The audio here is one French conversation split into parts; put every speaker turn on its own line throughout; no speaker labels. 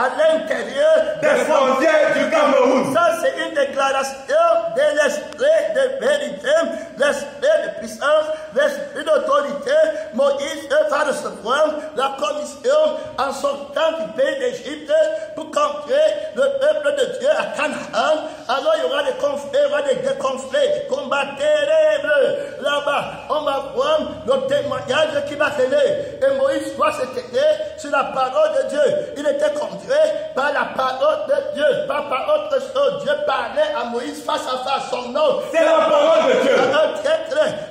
à l'intérieur
des frontières du Cameroun.
Ça, c'est une déclaration de l'esprit de vérité, l'esprit de puissance, l'esprit d'autorité. Moïse va recevoir la commission en sortant du pays d'Égypte pour conquérir le peuple de Dieu à Canaan. Alors il y aura des conflits, il y aura des conflits, des combats terribles. Là-bas, on va voir le témoignage qui va venir. Et Moïse doit se tenir sur la parole de Dieu. Il était conduit par la parole de Dieu, pas par autre chose. Dieu parlait à Moïse face à face. Son nom,
c'est la parole de Dieu.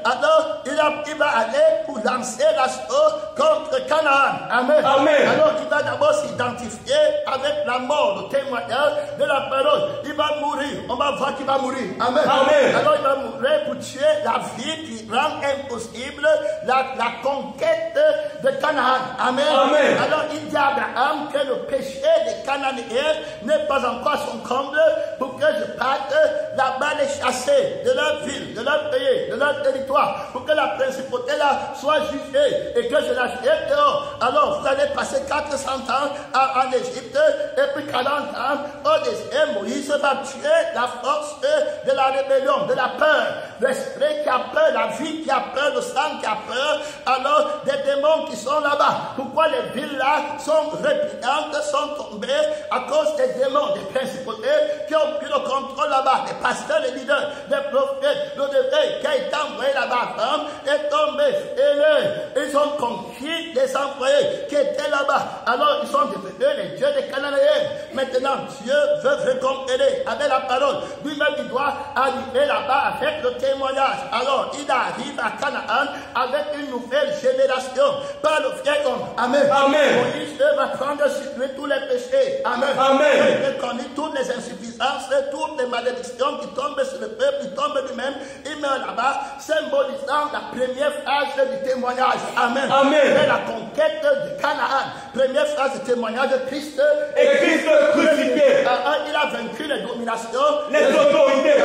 Alors, il va aller pour lancer l'assaut contre Canaan. Amen.
Amen.
Alors, il va d'abord s'identifier avec la mort, le témoignage de la parole. Il va mourir. On va voir qu'il va mourir. Amen.
Amen.
Alors, il va mourir pour tuer la vie qui rend impossible la conquête de Canaan. Amen.
Amen.
Alors, il dit à Abraham que le péché des Cananéens n'est pas encore son comble pour que je parte là-bas les chasser de leur ville, de leur pays, de leur territoire, pour que la principauté là soit jugée et que je la jette dehors. Alors, vous allez passer 400 ans en Égypte et puis 40 ans au désert. Moïse va tuer la force de la rébellion, de la peur, l'esprit qui a peur, la vie qui a peur, le sang qui a peur. Alors, des démons qui sont là-bas. Pourquoi les villes là sont répugnantes, sont tombées à cause des démons, des principautés qui ont pris le contrôle là-bas. Les pasteurs, les leaders, les prophètes, le déveil qui a été envoyé là-bas est tombé. Et ils ont conquis les envoyés qui étaient là-bas. Alors, ils sont devenus les dieux des Cananéens. Maintenant, Dieu veut reconquérir avec la parole. Lui-même, il doit arriver là-bas avec le témoignage. Alors, il arrive à Canaan avec une nouvelle génération par le vieil homme. Amen.
Amen.
Moïse va prendre sur lui tous les péchés. Amen.
Amen.
Il reconnaît toutes les insuffisances, toutes les malédictions qui tombent sur le peuple, il tombe lui-même. Il meurt là-bas, symbolisant la première phase du témoignage. Amen.
Amen.
Et la conquête de Canaan. Première phase du témoignage de Christ.
Et Christ crucifié.
Il a vaincu les dominations,
les autorités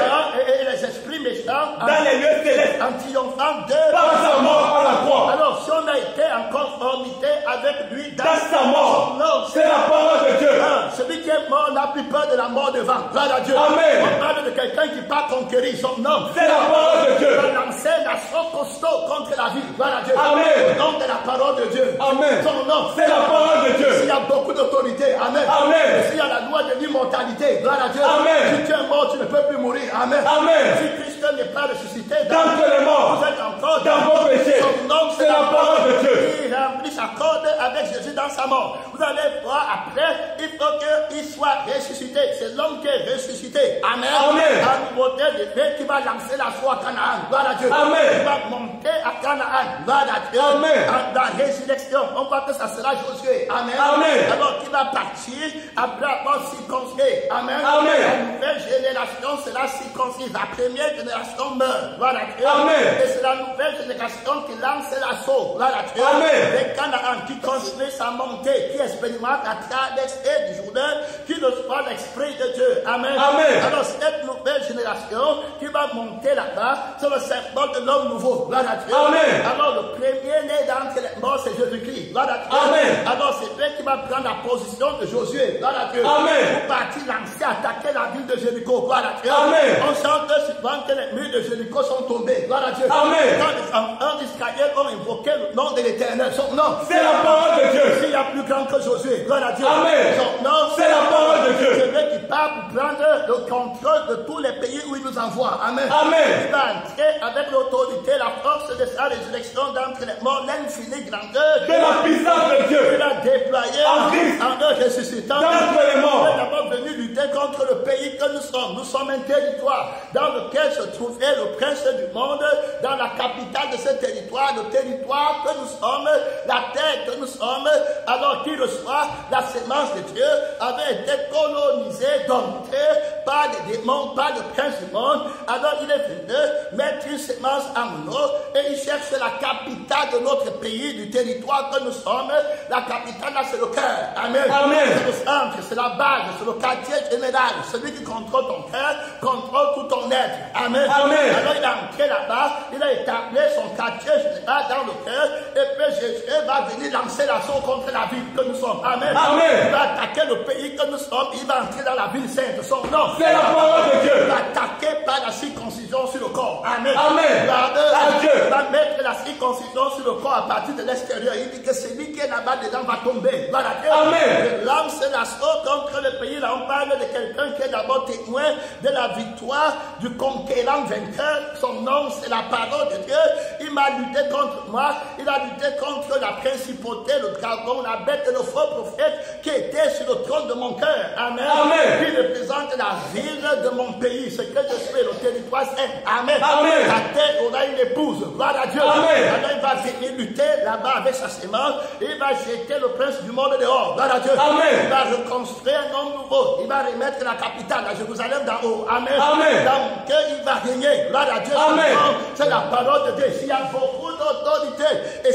et les esprits méchants
dans les lieux célestes
en triomphant de
par sa mort à la croix.
Alors, si on a été en conformité avec lui
dans sa mort, c'est la parole de Dieu.
Celui qui est mort n'a plus peur de la mort devant. Gloire à Dieu.
Amen.
On parle de quelqu'un qui part conquérir son nom.
C'est la parole de Dieu.
Il va lancer l'assaut costaud contre la vie. Gloire à Dieu.
Amen.
Au nom de la parole de Dieu.
Amen.
Son nom,
c'est la parole de Dieu.
S'il y a beaucoup d'autorité. Amen.
Amen.
S'il y a la loi de l'immortalité. Gloire à Dieu.
Amen.
Si tu es mort, tu ne peux plus mourir. Amen.
Amen.
Si Christ n'est pas ressuscité
d'entre les morts,
vous êtes encore
dans vos péchés.
Son nom,
c'est la parole de Dieu.
Il remplit sa corde avec Jésus dans sa mort. Vous allez voir après, il faut qu'il soit ressuscité. C'est l'homme qui est ressuscité. Amen.
Amen.
Un nouveauté de Dieu qui va lancer la foi à Canaan. Gloire à Dieu.
Amen.
Il va monter à Canaan. Gloire à Dieu.
Amen.
Dans la résurrection, on voit que ça sera Josué. Amen.
Amen.
Alors qu'il va partir après avoir circoncis. Amen.
Amen.
La nouvelle génération sera circoncise. La première génération meurt. Gloire à Dieu.
Amen.
Et c'est la nouvelle génération qui lance l'assaut. Gloire à Dieu.
Amen.
Les Canaan qui construit sa montée, qui expérimente la traversée du Jourdain, qui reçoit l'esprit de Dieu. Amen.
Amen.
Alors cette nouvelle génération qui va monter là-bas, c'est le symbole de l'homme nouveau. Gloire à Dieu.
Amen.
Alors le premier né d'entre les morts, c'est Jésus-Christ. Gloire à Dieu.
Amen.
Alors c'est lui qui va prendre la position de Josué. Gloire à Dieu.
Amen.
Pour partir lancer, attaquer la ville de Jéricho. Gloire à Dieu.
Amen.
On chante souvent que les murs de Jéricho sont tombés. Gloire à Dieu.
Amen.
Quand les enfants d'Israël ont invoqué le nom de l'Éternel, son nom,
c'est la parole de Dieu.
S'il y a plus grand que Josué, gloire à Dieu.
Amen.
Son nom,
c'est la parole de Dieu.
C'est lui qui part pour prendre le contrôle de tous les pays où il nous envoie. Amen.
Amen.
Il va entrer avec l'autorité, la force de sa résurrection d'entre les morts, l'infinie grandeur
de la puissance de Dieu.
Il a déployé
en Christ,
en eux ressuscitant
d'entre les morts.
Il est d'abord venu lutter contre le pays que nous sommes. Nous sommes un territoire dans lequel se trouvait le prince du monde, dans la capitale de ce territoire, le territoire que nous sommes, la terre que nous sommes, alors qui reçoit la sémence de Dieu, avait été colonisé, dompté par les démons, par le prince du monde. Alors il est venu mettre une sémence en nous et il cherche la capitale de notre pays, du territoire que nous sommes. La capitale, là, c'est le cœur. Amen.
Amen.
C'est le centre, c'est la base, c'est le quartier général, celui qui contrôle ton cœur, contrôle tout ton être. Amen.
Amen.
Alors il a entré là-bas, il a établi son quartier général dans le cœur, et puis Jésus va venir lancer l'assaut contre la ville que nous sommes. Amen.
Amen.
Il va attaquer le pays que nous sommes, il va entrer dans la ville sainte. Son nom,
C'est la parole de Dieu.
il va attaquer par la circoncision sur le corps. Amen.
Amen. Adieu.
Il va mettre la circoncision sur le corps à partir de l'extérieur. Il dit que celui qui est là-bas dedans va tomber. Voilà.
Amen.
Il lance l'assaut contre le pays. Là, on parle de quelqu'un qui est d'abord témoin de la victoire du conquérant vainqueur. Son nom, c'est la parole de Dieu. Il m'a lutté contre moi. Il a lutté contre la principauté, le dragon, la bête et le faux prophète qui était sur le trône de mon cœur. Amen.
Amen.
Il représente la ville de mon pays. Ce que je suis, le territoire saint. Amen.
Amen.
La terre aura une épouse. Gloire à Dieu.
Amen.
Alors il va venir lutter là-bas avec sa sémence. Il va jeter le prince du monde dehors. Gloire à Dieu.
Amen.
Il va reconstruire un homme nouveau. Il va remettre la capitale à Jérusalem d'en haut. Amen.
Amen.
Dans mon cœur, il va régner. Gloire à Dieu.
Amen.
C'est la parole de Dieu. S'il y a beaucoup d'autorité et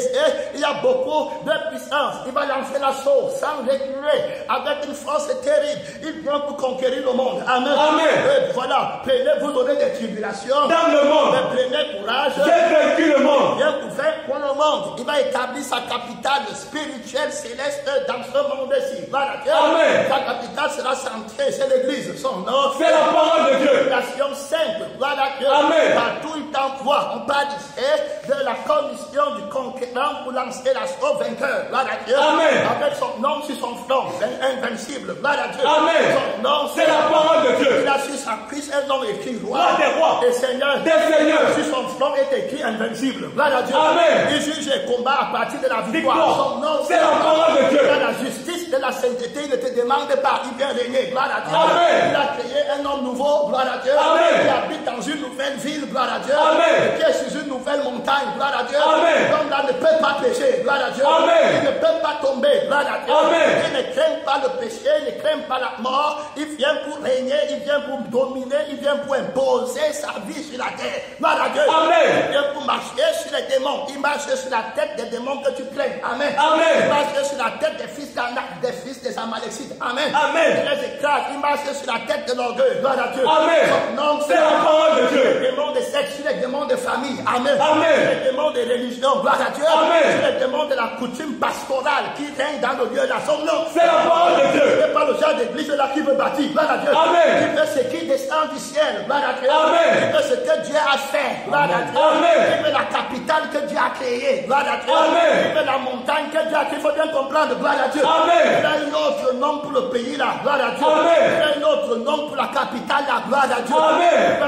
il y a beaucoup de puissance, il va lancer l'assaut sans reculer, avec une force terrible. Il vient pour conquérir le monde. Amen.
Amen.
Et voilà, vous aurez des tribulations.
Dans le monde.
Mais prenez courage.
J'ai vaincu le monde.
Bien couvert pour le monde. Il va établir sa capitale spirituelle céleste dans ce monde-ci. Voilà.
Amen.
Sa capitale sera centrée, c'est l'église. Son nom,
C'est la parole de Dieu.
nation simple. Voilà.
Amen.
Partout il t'envoie. On parle ici de la commission du conquérant pour lancer l'assaut vainqueur. Voilà.
Amen.
Avec son nom sur son front, invincible. Voilà.
Amen.
Son nom,
C'est la parole de Dieu.
il a sur sa cuisse un nom écrit roi.
Roi des rois.
Et Seigneur.
Des seigneurs.
Sur son front est écrit invincible. Gloire à Dieu.
Amen.
Il juge et combat à partir de la victoire.
Victoire.
Son nom,
C'est la parole de Dieu.
Dans la justice de la sainteté, il ne te demande pas. Il vient régner. Gloire à Dieu.
Amen.
Il a créé un homme nouveau. Gloire à Dieu.
Amen.
Qui habite dans une nouvelle ville. Gloire à Dieu.
Amen.
Qui est sur une nouvelle montagne. Gloire à Dieu.
Amen.
L'homme là ne peut pas pécher. Gloire à Dieu.
Amen.
Il ne peut pas tomber. Gloire à Dieu.
Amen.
Il ne craint pas le péché. Il ne craint pas la mort. Il vient pour régner. Il vient pour dominer. Il vient pour imposer sa vie sur la terre. Gloire à Dieu.
Amen.
Il vient pour marcher sur les démons. Il marche sur la tête des démons que tu crains. Amen.
Amen.
Il marche sur la tête des fils d'Anak, des fils des Amalécites. Amen.
Amen.
Il les écrase. Il marche sur la tête de l'orgueil. Gloire à Dieu.
Amen.
Son nom,
C'est la parole de Dieu.
les démons de sexe, sur les démons de famille. Amen.
Amen.
Sur les démons de religion. Gloire à Dieu.
Amen.
Sur les démons de la coutume pastorale qui règne dans le lieu là. Son nom.
C'est la parole de Dieu.
Il n'est pas le genre d'église là qui veut bâtir. Gloire à Dieu.
Amen.
Il veut ce qui descend du ciel. Gloire à Dieu.
Amen.
Il veut ce que Dieu a fait. Gloire à Dieu.
Amen.
Il veut la capitale que Dieu a créée. Gloire à Dieu.
Amen.
Il veut la montagne que Dieu a créée. Il faut bien comprendre. Gloire à Dieu.
Amen.
Il a un autre nom pour le pays là. Gloire à Dieu.
Amen.
Il a un autre nom pour la capitale là. Gloire à Dieu.
Amen.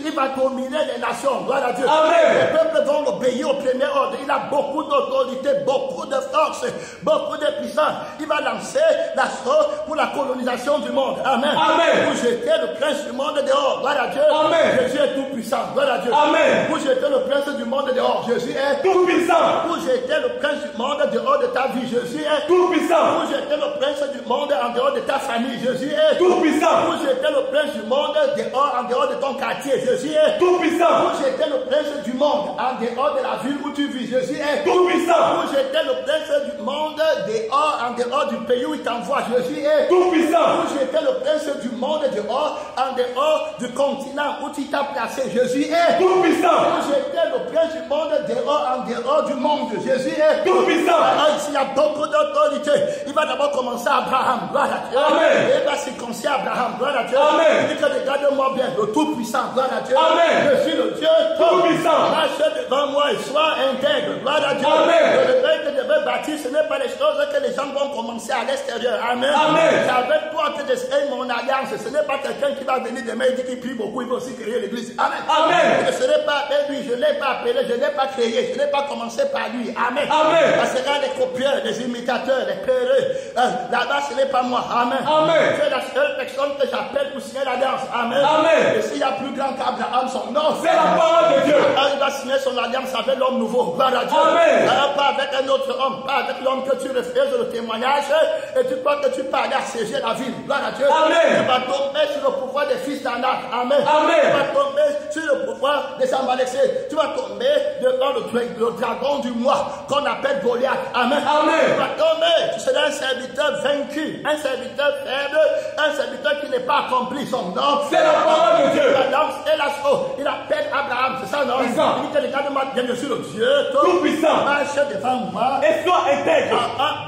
Il va dominer les nations. Gloire à Dieu.
Amen.
Les peuples vont l'obéir au premier ordre. Il a beaucoup d'autorité, beaucoup de force, beaucoup de puissance. Il va lancer l'assaut pour la colonisation du monde. Amen.
Amen.
Pour jeter le prince du monde dehors. Gloire à Dieu.
Amen.
Jésus est tout puissant. Gloire à Dieu.
Amen.
Pour jeter le prince du monde dehors. Jésus est
Tout puissant.
pour jeter le prince du monde dehors de ta vie. Jésus est
Tout puissant.
pour jeter le prince du monde en dehors de ta famille. Jésus est
Tout puissant.
pour jeter le prince du monde dehors en dehors de ton quartier. Jésus est
Tout puissant.
pour jeter le prince du monde en dehors de la ville où tu vis. Jésus est
Tout puissant.
pour jeter le prince du monde dehors en dehors du pays où il t'envoie. Jésus est
Tout puissant.
pour jeter le prince du monde dehors en dehors du continent où tu t'as placé. Jésus est
Tout puissant.
pour jeter le prince du monde dehors en dehors du monde. Jésus est
Tout puissant.
alors ici, il y a beaucoup d'autorité. Il va d'abord commencer à Abraham. Gloire à Dieu.
Amen.
Et il va circoncire Abraham. Gloire à Dieu.
Amen.
Il dit que regarde-moi bien, le Tout-Puissant. Gloire à Dieu.
Amen.
Je suis le Dieu
Tout-Puissant.
Marche devant moi et sois intègre. Gloire à Dieu.
Amen.
Le réveil que je vais bâtir, ce n'est pas les choses que les gens vont commencer à l'extérieur. Amen.
Amen.
C'est avec toi que je serai mon alliance. Ce n'est pas quelqu'un qui va venir demain et dire qu'il prie beaucoup, il va aussi créer l'église. Amen.
Amen.
Je ne serai pas avec lui, je ne l'ai pas appelé, je ne l'ai pas créé, je n'ai pas commencé par lui. Amen.
Amen.
Parce que les copieurs, les imitateurs, les peureux, là-bas ce n'est pas moi. Amen.
Amen.
C'est la seule personne que j'appelle pour signer l'alliance. Amen.
Amen.
Et s'il y a plus grand qu'Abraham, son nom,
C'est la parole de Dieu.
il va signer son alliance avec l'homme nouveau. Gloire à Dieu.
Amen.
Pas avec un autre homme, pas avec l'homme que tu refuses le témoignage et tu crois que tu peux aller assiéger la ville. Gloire à Dieu.
Amen.
Tu vas tomber sur le pouvoir des fils d'Anak. Amen.
Amen.
Tu vas tomber sur le pouvoir des Amalécites. Tu vas tomber devant le dragon du mois qu'on appelle Goliath. Amen.
Amen.
Tu vas tomber. Tu seras un serviteur vaincu, un serviteur faible, un serviteur qui n'est pas accompli son nom.
C'est la parole de Dieu.
Il appelle Abraham, c'est ça, non?
C'est ça.
Il dit que regarde-moi bien dessus le Dieu,
Tout-puissant.
marche devant moi.
Et sois intègre.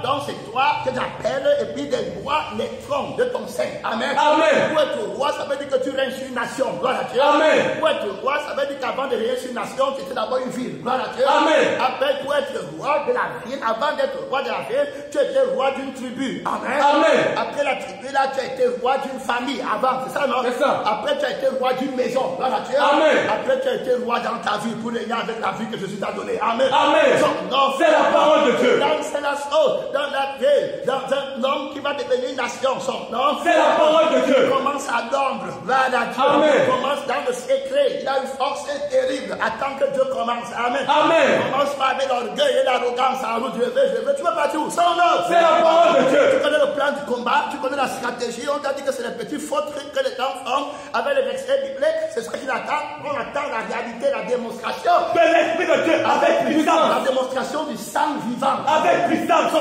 Donc c'est toi que j'appelle et puis des rois les trônes de ton sein. Amen.
Amen.
Pour être roi, ça veut dire que tu règnes sur une nation. Gloire à Dieu.
Amen.
Pour être roi, ça veut dire qu'avant de régner sur une nation, tu étais d'abord une ville. Gloire à Dieu.
Amen.
Après, pour être roi de la ville, avant d'être roi de la ville, tu étais roi d'une tribu. Amen.
Amen.
Après la tribu, là, tu as été roi d'une famille. Avant, c'est ça, non?
C'est ça.
Après, tu as été roi d'une maison. Gloire à Dieu.
Amen.
Après, tu as été roi dans ta vie pour régner avec la vie que Jésus t'a donnée. Amen.
Amen.
Donc,
C'est la parole de Dieu.
dans la ville, dans un homme qui va devenir une nation, son nom.
C'est la parole de Dieu.
Commence à l'ombre, gloire à Dieu.
Amen.
Commence dans le secret. Il a une force terrible. Attends que Dieu commence. Amen.
Amen.
Commence pas avec l'orgueil et l'arrogance en route. Je veux. Tu veux partir où? Son nom.
C'est la parole de Dieu.
Tu connais le plan du combat, tu connais la stratégie. On t'a dit que c'est les petits faux trucs que les gens font avec les versets bibliques. C'est ce qu'il attend. On attend la réalité, la démonstration.
De l'Esprit de Dieu avec puissance.
La démonstration du sang vivant.
Avec puissance.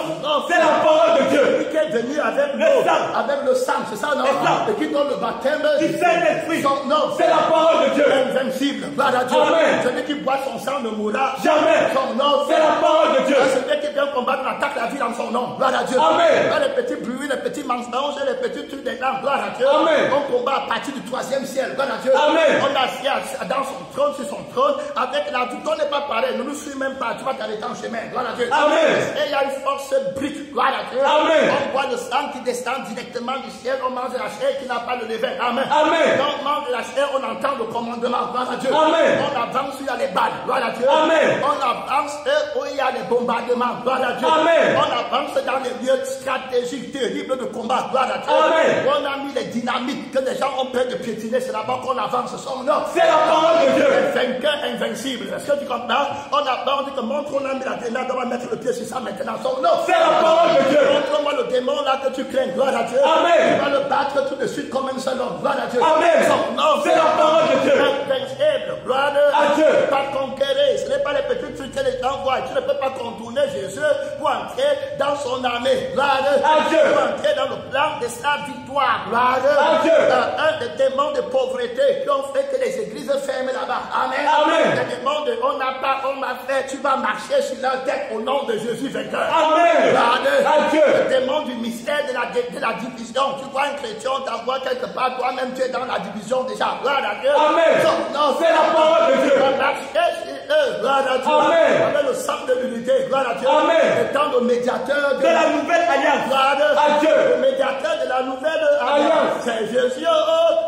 C'est la parole de Dieu.
Qui est venu avec
Le sang.
avec le sang, c'est ça, non?
C'est ça.
Et qui donne le baptême
Du Saint-Esprit.
Non,
C'est la parole de Dieu.
invincible. Gloire à Dieu.
Amen.
Celui qui boit son sang ne mourra
Jamais.
Son nom,
C'est la parole de Dieu.
Celui qui vient combattre l'attaque la vie en son nom. Gloire à Dieu.
Amen.
Dans les petits bruits, les petits mensonges, les petits trucs des gens. Gloire à Dieu.
Amen.
On combat à partir du 3e ciel. Gloire à Dieu.
Amen.
On a assis dans son trône, sur son trône, avec la vie. On n'est pas pareil. Ne nous suis même pas. Tu vas t'arrêter en chemin. Gloire à Dieu.
Amen.
Et il y a une force brute. Gloire à Dieu.
Amen.
On voit le sang qui descend directement du ciel. On mange la chair qui n'a pas le levain. Amen.
Amen.
Quand on mange la chair, on entend le commandement. Gloire à Dieu.
Amen.
On avance, il y a les balles. Gloire à Dieu.
Amen.
On avance où il y a les bombardements. Gloire à Dieu.
Amen.
On avance dans les lieux stratégiques terribles de combat. Gloire à Dieu.
Amen.
On a mis les dynamites que les gens ont peur de piétiner. C'est là-bas qu'on avance son nom.
C'est la parole de Dieu.
Vainqueur invincible. Est-ce que tu comprends? On dit que montre qu'on a mis la grenade, on va mettre le pied sur ça maintenant. Son nom.
C'est la parole de Dieu.
Montre-moi le démon là que tu crains. Gloire à Dieu.
Amen.
Tu vas le battre tout de suite comme un seul homme. Gloire à Dieu.
Amen.
Son nom.
C'est la parole de Dieu.
Invincible. Gloire
à Dieu.
Pas conquérir. Ce n'est pas les petits trucs que les gens voient. Tu ne peux pas contourner Jésus pour entrer dans son armée. Gloire
à Dieu.
Pour entrer dans le plan de sa victoire. Gloire
à Dieu.
Un des démons de pauvreté qui ont fait que les églises ferment là-bas. Amen.
Amen.
Les démons de on n'a pas, on m'a fait. Tu vas marcher sur leur tête au nom de Jésus vainqueur.
Amen.
Gloire
à Dieu.
Le démon du mystère de la division. Tu vois un chrétien, on t'envoie quelque part, toi-même tu es dans la division déjà. Gloire à Dieu.
Amen.
Non,
c'est la parole de Dieu.
Gloire à Dieu.
Amen.
Avec le sang de l'unité. Gloire à Dieu.
Amen.
Étant le médiateur
de la nouvelle alliance.
Gloire
à Dieu.
Le médiateur de la nouvelle alliance. C'est Jésus.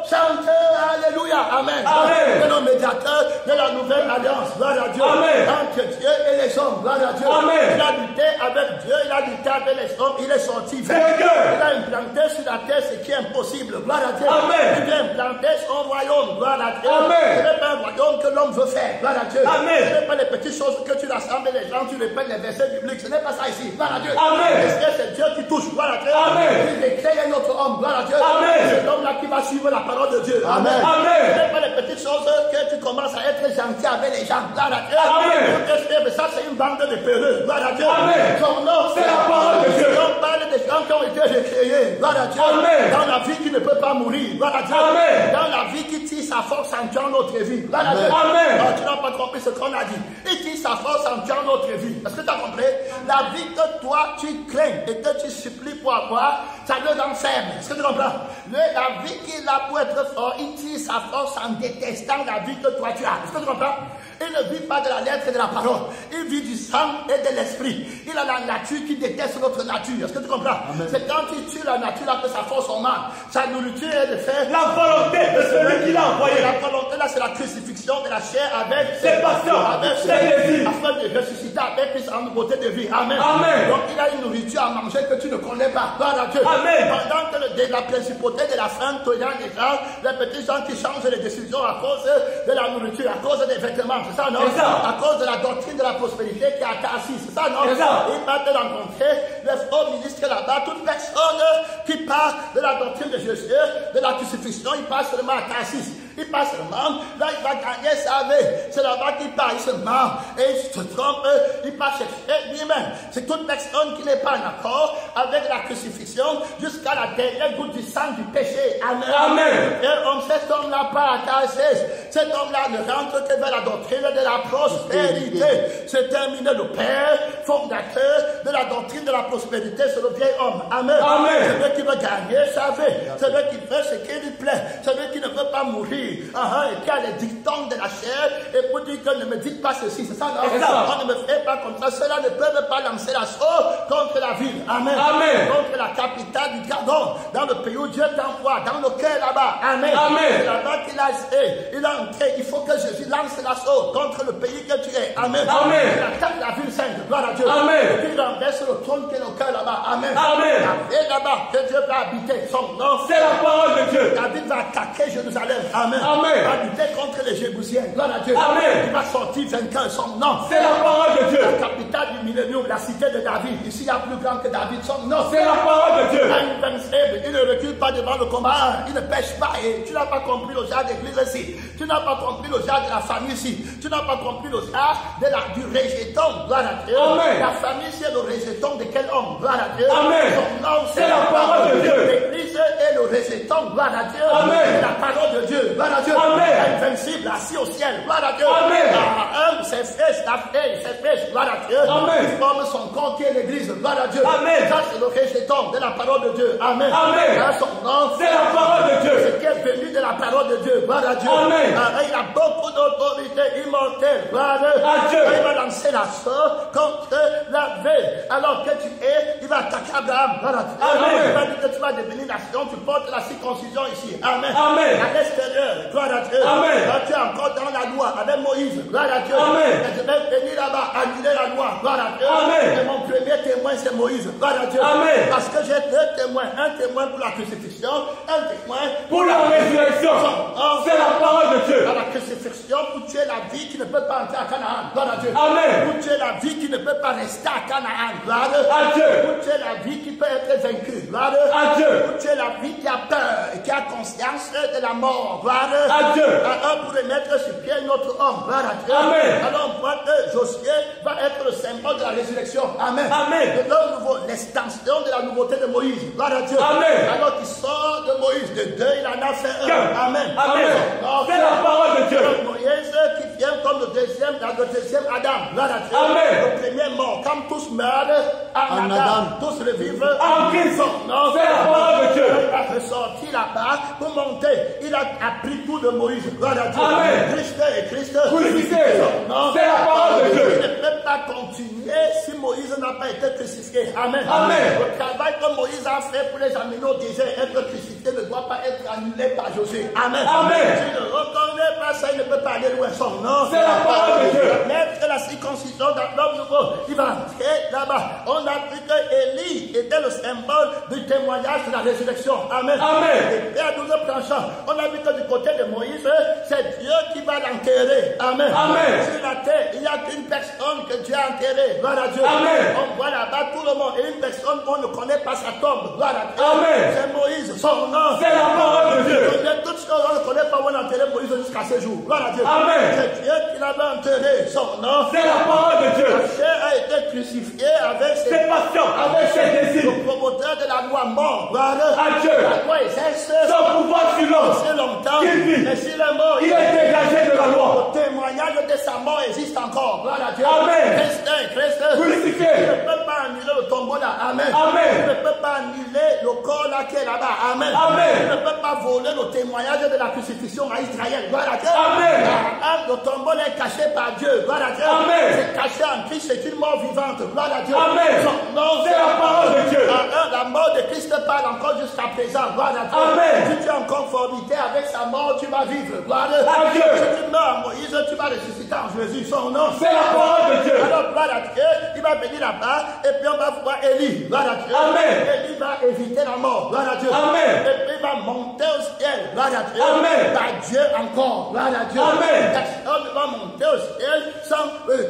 Chante. Alléluia. Amen.
Amen.
C'est le médiateur de la nouvelle alliance. Gloire à Dieu.
Amen.
Entre Dieu et les hommes. Gloire à Dieu.
Amen.
Il a lutté avec Dieu. Il a lutté avec les hommes. Il est sorti
vainqueur.
Il a implanté sur la terre ce qui est impossible. Gloire à Dieu.
Amen.
Il a implanté son royaume. Gloire à Dieu.
Amen.
Ce n'est pas un royaume que l'homme veut faire. Gloire à Dieu.
Amen.
Ce n'est pas les petites choses que tu rassembles les gens, tu répètes les versets bibliques. Ce n'est pas ça ici. Gloire à Dieu.
Amen.
Est-ce que c'est Dieu qui touche? Gloire à Dieu.
Amen.
Il crée un autre homme. Gloire à Dieu.
Amen.
C'est l'homme-là qui va suivre la parole de Dieu.
Amen.
Ce n'est pas les petites choses que tu commences à être gentil avec les gens. Gloire à Dieu.
Amen.
Mais ça, c'est une bande de peureux. Gloire à Dieu.
Amen.
Son nom,
c'est la parole de Dieu.
On parle des gens qui ont été recréés. Gloire à Dieu.
Amen.
Dans la vie qui ne peut pas mourir. Gloire à Dieu.
Amen.
Dans la vie qui tire sa force en tuant notre vie. Gloire à Dieu.
Amen.
Non, tu n'as pas compris ce qu'on a dit. Il tire sa force en tuant notre vie. Est-ce que tu as compris? La vie que toi tu crains et que tu supplies pour avoir, ça le rend faible. Est-ce que tu comprends? La vie qu'il a pour être fort, il tire sa force en détestant la vie que toi tu as. Est-ce que tu comprends? Il ne vit pas de la lettre et de la parole. Il vit du sang et de l'esprit. Il a la nature qui déteste notre nature. Est-ce que tu comprends? C'est quand il tue la nature là que sa force en mal. Sa nourriture est de faire
la volonté de celui qui l'a envoyé.
La volonté là, c'est la crucifixion de la chair avec
ses passions, avec ses désirs,
afin de ressusciter avec plus en nouveauté de vie. Amen.
Amen.
Donc il a une nourriture à manger que tu ne connais pas. Gloire à Dieu.
Amen.
Pendant que la principauté de la faim tournant les gens, les petits gens qui changent les décisions à cause de la nourriture, à cause des vêtements, c'est ça, non?
C'est ça.
À cause de la doctrine de la prospérité qui a assis, c'est ça, non?
C'est ça.
Il va te rencontrer les hauts ministres là-bas, toute personne qui parle de la doctrine de Jésus, de la crucifixion, il passe seulement à Tarsis. Il passe seulement, là il va gagner sa vie. C'est là-bas qu'il part, il se marre et il se trompe, il passe chercher lui-même. C'est toute personne qui n'est pas en accord avec la crucifixion jusqu'à la dernière goutte du sang du péché. Amen.
Amen.
Et cet homme-là part à Tarsis. Cet homme-là ne rentre que vers la doctrine de la prospérité. C'est terminé le père fondateur de la doctrine de la prospérité, c'est le vieil homme. Amen.
Amen.
C'est lui qui veut gagner sa vie. C'est lui qui fait ce qui lui plaît. C'est lui qui ne veut pas mourir. Et qui a les dictons de la chair. Et pour dire que ne me dites pas ceci. C'est ça, non? On ne me fait pas comme ça. Ceux-là ne peuvent pas lancer l'assaut contre la ville. Amen.
Amen.
Contre la capitale du Gabon. Dans le pays où Dieu t'envoie. Dans le cœur là-bas. Amen.
Amen.
C'est là-bas qu'il a entré. Il faut que Jésus lance l'assaut contre le pays que tu es. Amen.
Amen.
Il attaque la ville sainte. Gloire à Dieu.
Amen.
Et puis il renverse le trône qui est le cœur là-bas. Amen.
Amen.
Et là-bas, que Dieu va habiter son nom.
C'est la parole de Dieu.
David va attaquer Jérusalem. Amen.
Amen.
Il va lutter contre les Jébusiens. Gloire à Dieu.
Amen.
Il va sortir vainqueur son nom.
C'est la parole de Dieu.
La capitale du millénium, la cité de David. Ici, il y a plus grand que David. Son nom.
C'est la parole de Dieu.
Invincible. Il ne recule pas devant le combat. Il ne pêche pas. Et tu n'as pas compris le genre d'église ici. Tu n'as pas compris le genre de la famille ici. Tu n'as pas compris le genre du rejeton. Gloire à Dieu.
Amen.
La famille, c'est le rejeton de quel homme? Gloire à Dieu.
Amen.
Son nom,
C'est la parole de Dieu.
L'église est le rejeton. Gloire à Dieu.
Amen.
C'est la parole de Dieu. Gloire à Dieu.
Amen.
Invincible, assis au ciel. Gloire à Dieu.
Amen.
Ses fesses, la fête, ses fesses. Gloire à Dieu.
Amen.
Il forme son corps qui est l'église. Gloire à Dieu.
Amen.
Ça, c'est le rejeton de la parole de Dieu. Amen.
Amen.
Dans son nom,
C'est la parole de Dieu.
ce qui est venu de la parole de Dieu. Gloire à Dieu.
Amen.
Il a beaucoup d'autorité immortelle. Gloire
à Dieu.
Il va lancer l'assaut contre la vie. Alors que tu es, il va attaquer Abraham. Gloire à Dieu.
Amen.
Il va dire que tu vas devenir nation, tu portes la circoncision ici. Amen.
Amen.
À l'extérieur. Gloire à Dieu.
Amen.
Là, tu es encore dans la loi avec Moïse. Gloire à Dieu.
Amen.
Et je vais venir là-bas, annuler la loi. Gloire à Dieu.
Amen.
Et mon premier témoin, c'est Moïse. Gloire à Dieu.
Amen.
Parce que j'ai deux témoins. Un témoin pour la crucifixion, un témoin
Pour la résurrection. C'est la parole de Dieu.
à la crucifixion, pour tuer la vie qui ne peut pas entrer à Canaan. Gloire à Dieu.
Amen.
Pour tuer la vie qui ne peut pas rester à Canaan. Gloire
À Dieu.
Pour tuer la vie qui peut être vaincue. Gloire
À Dieu.
Pour tuer la vie qui a peur et qui a conscience de la mort. Gloire
À Dieu.
Pour remettre sur pied notre homme. Gloire à Dieu.
Amen.
Alors on voit que Josué va être le symbole de la résurrection. Amen.
Amen.
De l'homme nouveau, l'extension de la nouveauté de Moïse. Gloire à Dieu.
Amen.
Alors qu'il sort de Moïse, de deux, il en a fait un. Amen.
Amen.
Alors,
C'est la parole de Dieu.
Moïse qui vient comme le deuxième Adam. Gloire à Dieu.
Amen.
Le premier mort. Comme tous meurent en Adam, tous revivent
En Christ.
Non,
C'est la parole de Dieu.
Il a ressorti là-bas pour monter. Il a appris tout de Moïse. Gloire à Dieu.
Amen.
Christ et Christ.
Crucifié.
Non.
C'est la parole de Dieu.
Il ne peut pas continuer si Moïse n'a pas été crucifié. Amen.
Amen.
Le travail que Moïse a fait pour les amener au désert, être crucifié, ne doit pas être annulé par Josué. Amen.
Amen.
Tu ne reconnais pas ça, il ne peut pas aller loin son nom.
C'est la parole de Dieu.
Mettre la circoncision dans l'homme nouveau. Il va entrer là-bas. On a vu que Élie était le symbole du témoignage de la résurrection. Amen.
Amen.
Et à 12 tranchants, on a vu que du côté de Moïse, c'est Dieu qui va l'enterrer. Amen.
Amen.
Sur la terre, il n'y a qu'une personne que Dieu a enterrée. Gloire à Dieu.
Amen.
On voit là-bas tout le monde. Et une personne qu'on ne connaît pas sa tombe. Gloire à Dieu.
Amen.
C'est Moïse. Son nom.
C'est la parole de Dieu.
Il y a toutes choses on ne connaît pas où on a enterré Moïse jusqu'à ce jour. Gloire à Dieu.
Amen.
C'est Dieu qui l'avait enterré. Son nom.
C'est la parole de Dieu.
La chair a été crucifiée avec ses
Ses passions. Avec ses désirs.
le promoteur de la loi mort. Gloire
À Dieu.
La loi exerce
Son pouvoir sur l'homme.
assez longtemps.
Qu'il vit.
Mais s'il est mort,
Il est dégagé de la loi.
le témoignage de sa mort existe encore. Gloire à Dieu.
Amen.
Christ.
Crucifié.
Il ne peut pas annuler le tombeau là. Amen.
Amen.
Il ne peut pas annuler le corps là qui est là-bas. Amen.
Amen.
Il ne peut pas voler le témoignage de la crucifixion à Israël. Gloire à Dieu.
Amen.
Le tombeau est caché par Dieu. Gloire à Dieu.
Amen.
C'est caché en Christ. C'est une mort vivante. Gloire à Dieu.
Amen.
Non,
C'est la parole de Dieu.
La mort de Christ parle encore jusqu'à présent. Gloire à Dieu.
Amen.
Si tu es en conformité avec sa mort, tu vas vivre. Gloire
À Dieu.
Si tu meurs en Moïse, tu vas ressusciter en Jésus. Son nom.
C'est la parole de Dieu.
Alors, gloire à Dieu, il va venir là-bas et puis on va voir Élie. Gloire à Dieu.
Amen.
Élie va éviter la mort. Gloire à Dieu.
Amen.
Et puis il va monter au ciel. Gloire à Dieu.
Amen.
Par Dieu encore. Gloire à Dieu.
Amen.
Personne ne va monter au ciel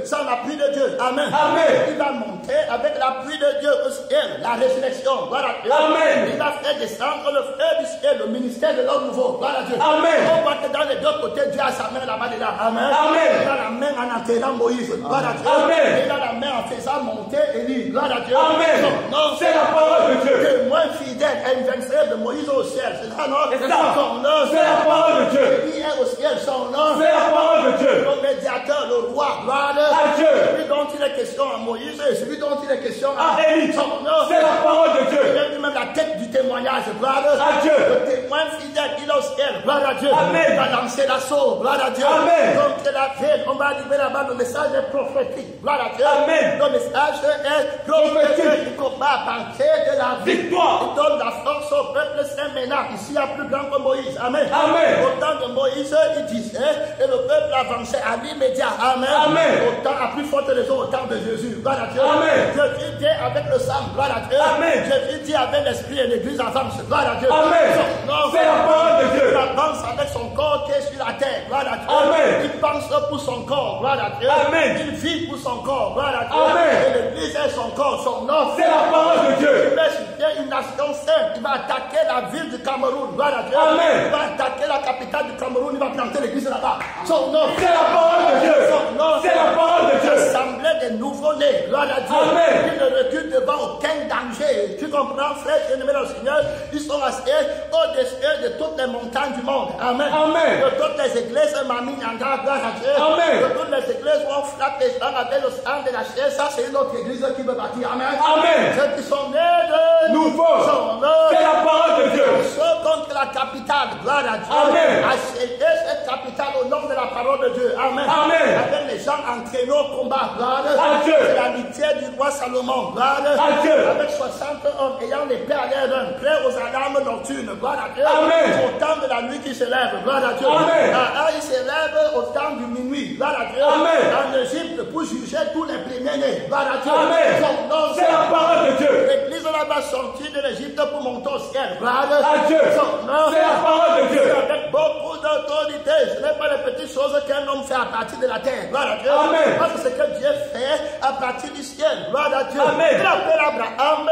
sans la pluie de Dieu. Amen.
Amen.
Il va monter avec la pluie de Dieu au ciel. La résurrection. Gloire à Dieu.
Amen.
Il va faire descendre le feu du ciel, le ministère de l'homme nouveau. Gloire à Dieu.
Amen.
On On voit que dans les deux côtés, Dieu a sa main là-bas dedans. Amen.
Amen.
Il a la main en enterrant Moïse. Gloire à Dieu.
Amen.
Il a la main en faisant monter Élie. Gloire à Dieu.
Amen.
Non,
C'est la parole de Dieu.
témoin fidèle et invincible de Moïse au ciel. C'est ça, non?
C'est ça.
Son nom.
C'est la parole de Dieu.
Élie est au ciel. Son nom.
C'est la parole de Dieu.
Le médiateur, le roi. Gloire
À Dieu.
Celui dont il est question à Moïse, celui dont il est question
À Élie.
son nom.
C'est la parole de Dieu.
Il est lui-même la tête du témoignage. Gloire
À Dieu.
Le témoin fidèle, il est au ciel. Gloire à Dieu.
Amen.
Il va lancer l'assaut. Gloire à Dieu.
Amen.
Donc la ville, on va arriver là-bas, le message est prophétique. Gloire à Dieu.
Amen.
Le message est prophétique. Il combat à partir de la
Victoire.
Il donne la force au peuple saint maintenant. Ici, il y a plus grand que Moïse. Amen.
Amen.
Au temps de Moïse, il disait, et le peuple avançait à l'immédiat. Amen.
Amen.
Au temps, à plus forte raison, au temps de Jésus. Gloire à Dieu.
Amen.
Jésus dit avec le sang. Gloire à Dieu.
Amen.
Jésus dit avec l'esprit et l'église avance. Gloire à Dieu.
Amen.
Non,
C'est la parole de Dieu.
Il avance avec son corps qui est sur la terre. Gloire à Dieu.
Amen.
Il pense pour son corps. Gloire à Dieu.
Amen.
Il vit pour son corps. Gloire à Dieu.
Amen.
Et l'église est son corps, son nom.
C'est la parole de Dieu.
Il va supplier une nation sainte. Il va attaquer la ville du Cameroun. Gloire à Dieu.
Amen.
Il va attaquer la capitale du Cameroun. Il va planter l'église là-bas. Son nom.
C'est la parole de Dieu.
Son nom.
C'est la parole de Dieu.
L'assemblée des nouveaux-nés. Gloire à Dieu.
Amen.
Ils ne reculent devant aucun danger. Tu comprends, frère et dans le Seigneur? Ils sont restés au-dessus de toutes les montagnes du monde. Amen.
Amen.
De toutes les églises, Mamie Nyanga, gloire à Dieu.
Amen.
De toutes les églises où on frappe les gens avec le sang de la chair. Ça, c'est une autre église qui veut bâtir. Amen.
Amen.
Ceux qui sont nés de
Nouveau.
son nom.
C'est la parole de Dieu.
Ceux contre la capitale, gloire à Dieu.
Amen.
Acheter cette capitale au nom de la parole de Dieu. Amen.
Amen.
Avec les gens entraînés au combat, gloire.
À Dieu.
C'est l'amitié du roi Salomon, gloire.
À Dieu.
Avec 60 hommes ayant l'épée à l'air d'un, prêts aux alarmes nocturnes, gloire à Dieu.
Amen.
Au temps de la nuit qui se lève, gloire à Dieu.
Amen.
Il se lève au temps du minuit, gloire à Dieu.
Amen.
En Égypte pour juger tous les premiers-nés, gloire à Dieu.
Amen.
Son nom,
C'est la parole de Dieu.
L'église là-bas sortie de l'Égypte pour monter au ciel, gloire
À Dieu.
Son nom,
C'est la parole de Dieu.
avec beaucoup d'autorité. Ce n'est pas les petites choses qu'un homme fait à partir de la terre. Gloire à Dieu.
Amen.
Parce que c'est ce que Dieu fait à partir du ciel. Gloire à Dieu.
Amen.
Il appelle Abraham,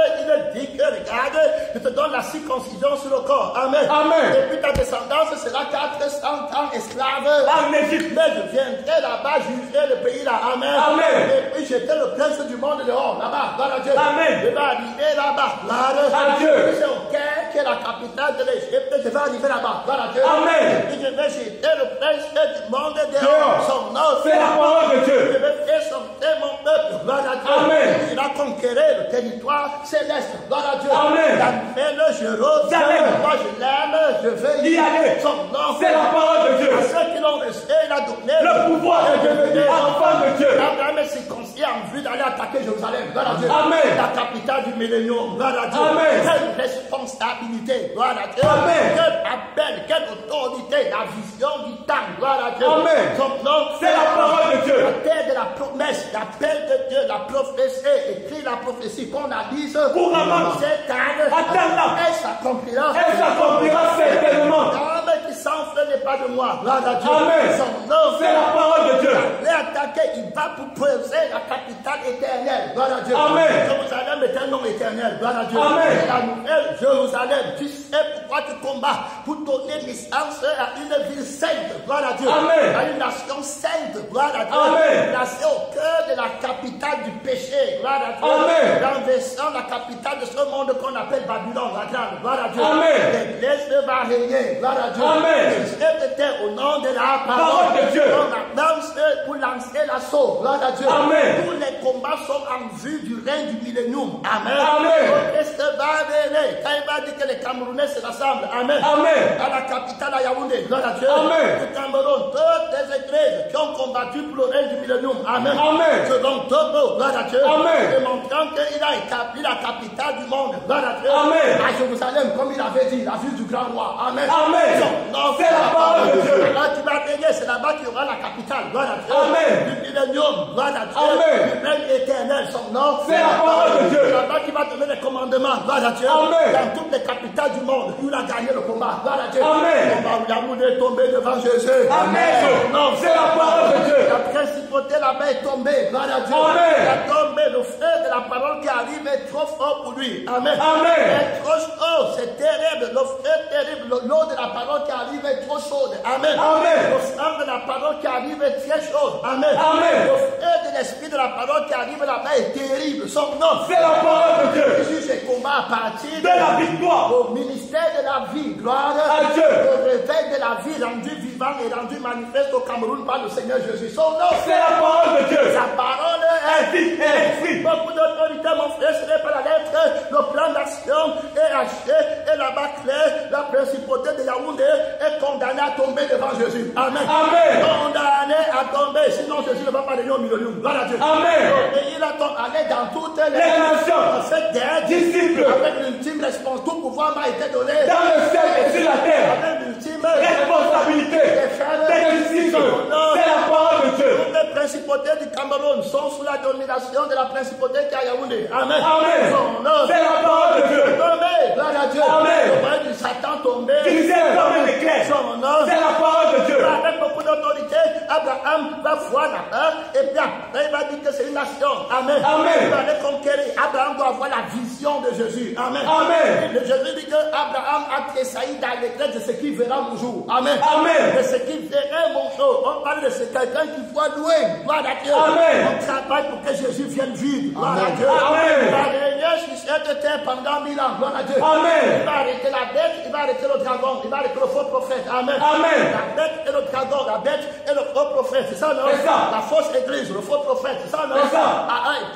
il dit que regarde, je te donne la circoncision sur le corps. Amen.
Amen.
Et puis ta descendance sera 400 ans esclave.
En Égypte.
Mais je viendrai là-bas juger le pays là. Amen.
Amen.
Et puis j'étais le prince du monde dehors. Là-bas. Gloire à Dieu.
Amen.
Je vais arriver là-bas. Gloire
À Dieu.
C'est au Caire qui est la capitale de l'Égypte. Je vais arriver là-bas. Gloire à Dieu.
Amen.
Et puis je vais jeter le prince du monde dehors.
Dehors.
Son nom.
C'est la parole de Dieu.
Je vais faire sortir mon peuple. Gloire à Dieu.
Amen.
Il a conquérir le territoire céleste. Gloire à Dieu.
Amen.
La nouvelle Jérusalem. Moi je l'aime. Je veux
Y aller.
Son nom.
C'est la parole de Dieu.
À ceux qui l'ont resté, il a donné
Le pouvoir de devenir enfant de Dieu.
Abraham est circoncis en vue d'aller attaquer Jérusalem. Gloire à Dieu.
Amen.
La capitale du millénium. Gloire à Dieu.
Amen.
Quelle responsabilité. Gloire à Dieu.
Amen.
Quel appel, quelle autorité. La vision du temps. Gloire à Dieu.
Amen.
Son nom,
C'est la parole de Dieu.
La terre de la promesse. L'appel de Dieu. La prophétie. Écrit la prophétie qu'on a lise.
Couramment.
C'est tard.
Attends-la.
Elle s'accomplira.
Elle s'accomplira certainement.
L'âme qui s'enfle n'est pas de moi. Gloire à Dieu.
Amen.
Son nom,
C'est la parole de Dieu.
L'attaquer, il va pour poser la capitale éternelle. Gloire à Dieu.
Amen.
Jérusalem est un nom éternel. Gloire à Dieu.
Amen.
La nouvelle Jérusalem. Tu sais pourquoi tu combats. Pour donner naissance à une ville sainte. Gloire à Dieu.
Amen.
À une nation sainte. Gloire à Dieu.
Amen.
Placée au cœur de la capitale du péché. Gloire à Dieu.
Amen.
Renversant la capitale de ce monde qu'on appelle Babylone, la grande. Gloire à Dieu.
Amen.
L'église va régner. Gloire à Dieu.
Amen.
Au nom de la
Parole de Dieu.
On avance pour lancer l'assaut. Gloire à Dieu.
Amen.
Tous les combats sont en vue du règne du millénium. Amen.
Amen.
Qu'est-ce que va venir? Quand il va dire que les Camerounais se rassemblent. Amen.
Amen.
À la capitale à Yaoundé. Gloire à Dieu.
Amen.
Le Cameroun, toutes les églises qui ont combattu pour le règne du millénium. Amen.
Amen.
Selon Togo. Gloire à Dieu.
Amen.
Démontrant qu'il a établi la capitale du monde. Gloire à Dieu.
Amen.
À Jérusalem, comme il avait dit, la ville du grand roi. Amen.
Amen.
Non,
C'est la parole de Dieu.
Là, tu vas régner, c'est là-bas qu'il y aura la capitale. Gloire à Dieu.
Amen.
Du millénium. Gloire à Dieu.
Amen.
Du règne éternel. Son nom.
C'est la parole de Dieu.
C'est là-bas qu'il va donner les commandements. Gloire à Dieu.
Amen.
Dans toutes les capitales du monde, il a gagné le combat. Gloire à Dieu.
Amen.
L'amour est tombé devant Jésus.
Amen.
Non,
C'est la parole de Dieu.
La principauté là-bas est tombée. Gloire à Dieu.
Amen.
Il a tombé. Le feu de la parole qui arrive est trop fort pour lui. Amen.
Amen.
Est trop chaud. C'est terrible. Le feu est terrible. L'eau de la parole qui arrive est trop chaude. Amen.
Amen.
Le sang de la parole qui arrive est très chaud. Amen.
Amen.
Le feu de l'esprit de la parole qui arrive là-bas est terrible. Son nom.
C'est la parole de Dieu.
Jésus ses combats à partir
De la victoire.
au ministère de la vie. Gloire
À Dieu.
au réveil de la vie rendu vivant et rendu manifeste au Cameroun par le Seigneur Jésus. Son nom.
C'est la parole de Dieu.
Sa parole est
Vie et esprit.
beaucoup d'autorité, mon frère, ce n'est pas la lettre. Le plan d'action est acheté et là-bas clair, la principauté de Yaoundé est condamnée à tomber devant Jésus. Amen.
Amen.
Condamné à tomber, sinon Jésus ne va pas donner au milieu. Gloire à Dieu.
Amen.
Et il a allé dans toutes
Les nations.
en fait des
Disciples.
avec l'ultime responsabilité. Tout pouvoir m'a été donné.
Dans le ciel et sur la terre.
Avec l'ultime
Responsabilité. Des disciples. C'est la parole de Dieu.
toutes les principautés du Cameroun sont sous la domination de la principauté qui est à Yaoundé. Amen.
Amen.
Son nom.
C'est la parole de Dieu.
Tombé. Gloire à Dieu.
Amen.
Le royaume du Satan tombé.
Divisé comme un éclair.
Son nom.
C'est la parole de Dieu.
Avec beaucoup d'autorité, Abraham va voir là-bas et bien après il va dire que c'est une nation. Amen.
Amen.
Il va aller conquérir. Abraham doit avoir la vision de Jésus. Amen.
Amen.
Le Jésus dit que Abraham a tressailli dans l'église de ce qui verra mon jour. Amen.
Amen.
De ce qui verra mon jour. On parle de ce quelqu'un qui voit loin. Gloire à Dieu.
Amen.
On travaille pour que Jésus vienne vivre. Gloire à Dieu.
Amen.
Il va régner sur cette terre pendant 1000 ans. Gloire à Dieu.
Amen.
Il va arrêter la bête, il va arrêter le dragon, il va arrêter le faux prophète. Amen.
Amen.
La bête et le dragon, la bête et le faux prophète, c'est ça, non?
C'est ça.
La fausse église, le faux prophète, c'est ça, non?
C'est ça.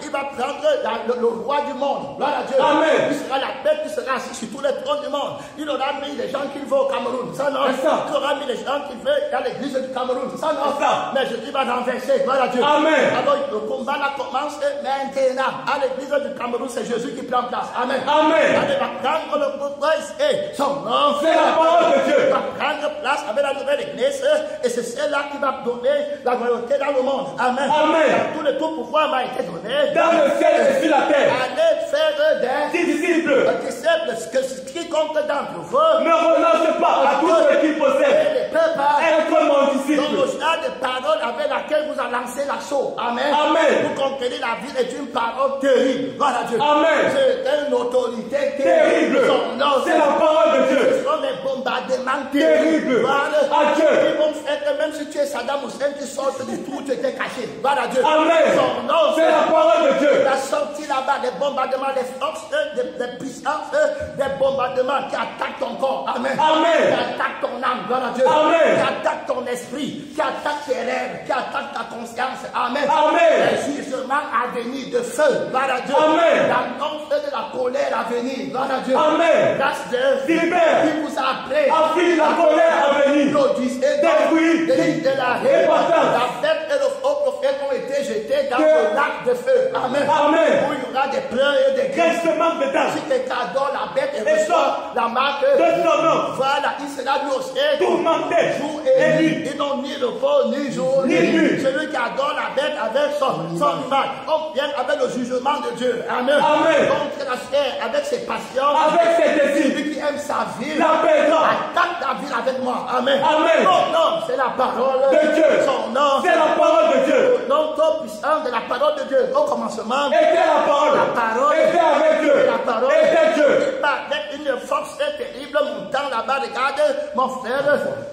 Il va prendre le roi du monde. Gloire à Dieu.
Amen.
Il sera la bête qui sera assis sur tous les trônes du monde. Il aura mis les gens qu'il veut au Cameroun, c'est ça, non?
C'est ça.
Il aura mis les gens qu'il veut dans l'église du Cameroun, c'est ça, non?
C'est ça.
Mais Jésus va renverser. Gloire à Dieu.
Amen.
Alors le combat là commence maintenant. À l'église du Cameroun, c'est Jésus qui prend place. Amen.
Amen.
Il va prendre le pouvoir et son nom.
C'est la parole de Dieu.
Il va prendre place avec la nouvelle église et c'est celle-là qui va donner la royauté dans le monde. Amen.
Amen.
Tout le tout pouvoir m'a été donné.
Dans le ciel et sur la terre.
Allez faire des
Disciples.
disciples, que quiconque d'entre vous
Ne renonce pas à tout ce qu'il possède.
ne peut pas
Être mon
dans
disciple.
le genre de parole avec laquelle vous a lancé l'assaut. Amen.
Amen.
Pour conquérir la vie est une parole terrible. Gloire à Dieu.
Amen.
C'est une autorité
Terrible.
Son nom,
C'est la parole de Dieu.
ce sont des bombardements
Terrible.
Gloire
À Dieu.
Ils vont faire que même si tu es Saddam Hussein, tu sortes du trou, tu étais caché. Gloire à Dieu.
Amen.
Son nom,
C'est la parole de Dieu.
il a sorti là-bas des bombardements, des forces, des puissances, des bombardements qui attaquent ton corps. Amen.
Amen.
Qui attaquent ton âme. Gloire à Dieu.
Amen.
Qui attaquent ton esprit. Qui attaquent tes rêves. Qui attaquent ta conscience. Amen.
Amen.
Les jugements à venir de feu. Gloire à Dieu.
Amen.
L'annonce de la colère à venir. Gloire à Dieu.
Amen.
Grâce de
Libère.
qui vous a appelé.
Afflige la colère à venir.
L'Odyssée
Détruit.
de la haine.
Épatante.
La bête et le faux prophète ont été jetés dans le lac de feu. Amen.
Amen.
Où il y aura des pleurs et des cris.
Grincement de dents.
Si quelqu'un adore la bête et
Et
reçoit la marque
de son nom.
voilà, il sera lui aussi
Tourmenté.
jour
Et
et
nuit.
nuit. Ils n'ont ni repos, ni jour,
Ni nuit.
Celui qui adore la bête avec son image. On vient avec le jugement de Dieu. Amen.
Amen.
Contre la chair, avec ses passions.
Avec ses désirs.
Celui qui aime sa vie.
La perdra.
Attaque ta vie avec moi. Amen.
Amen.
Son nom, c'est la parole
De Dieu.
Son nom,
C'est la parole de Dieu.
le nom trop puissant de la parole de Dieu. Au commencement,
Était la parole.
la parole
Était avec Dieu.
la parole
Était Dieu.
avec une force terrible montant là-bas. Regarde, mon frère,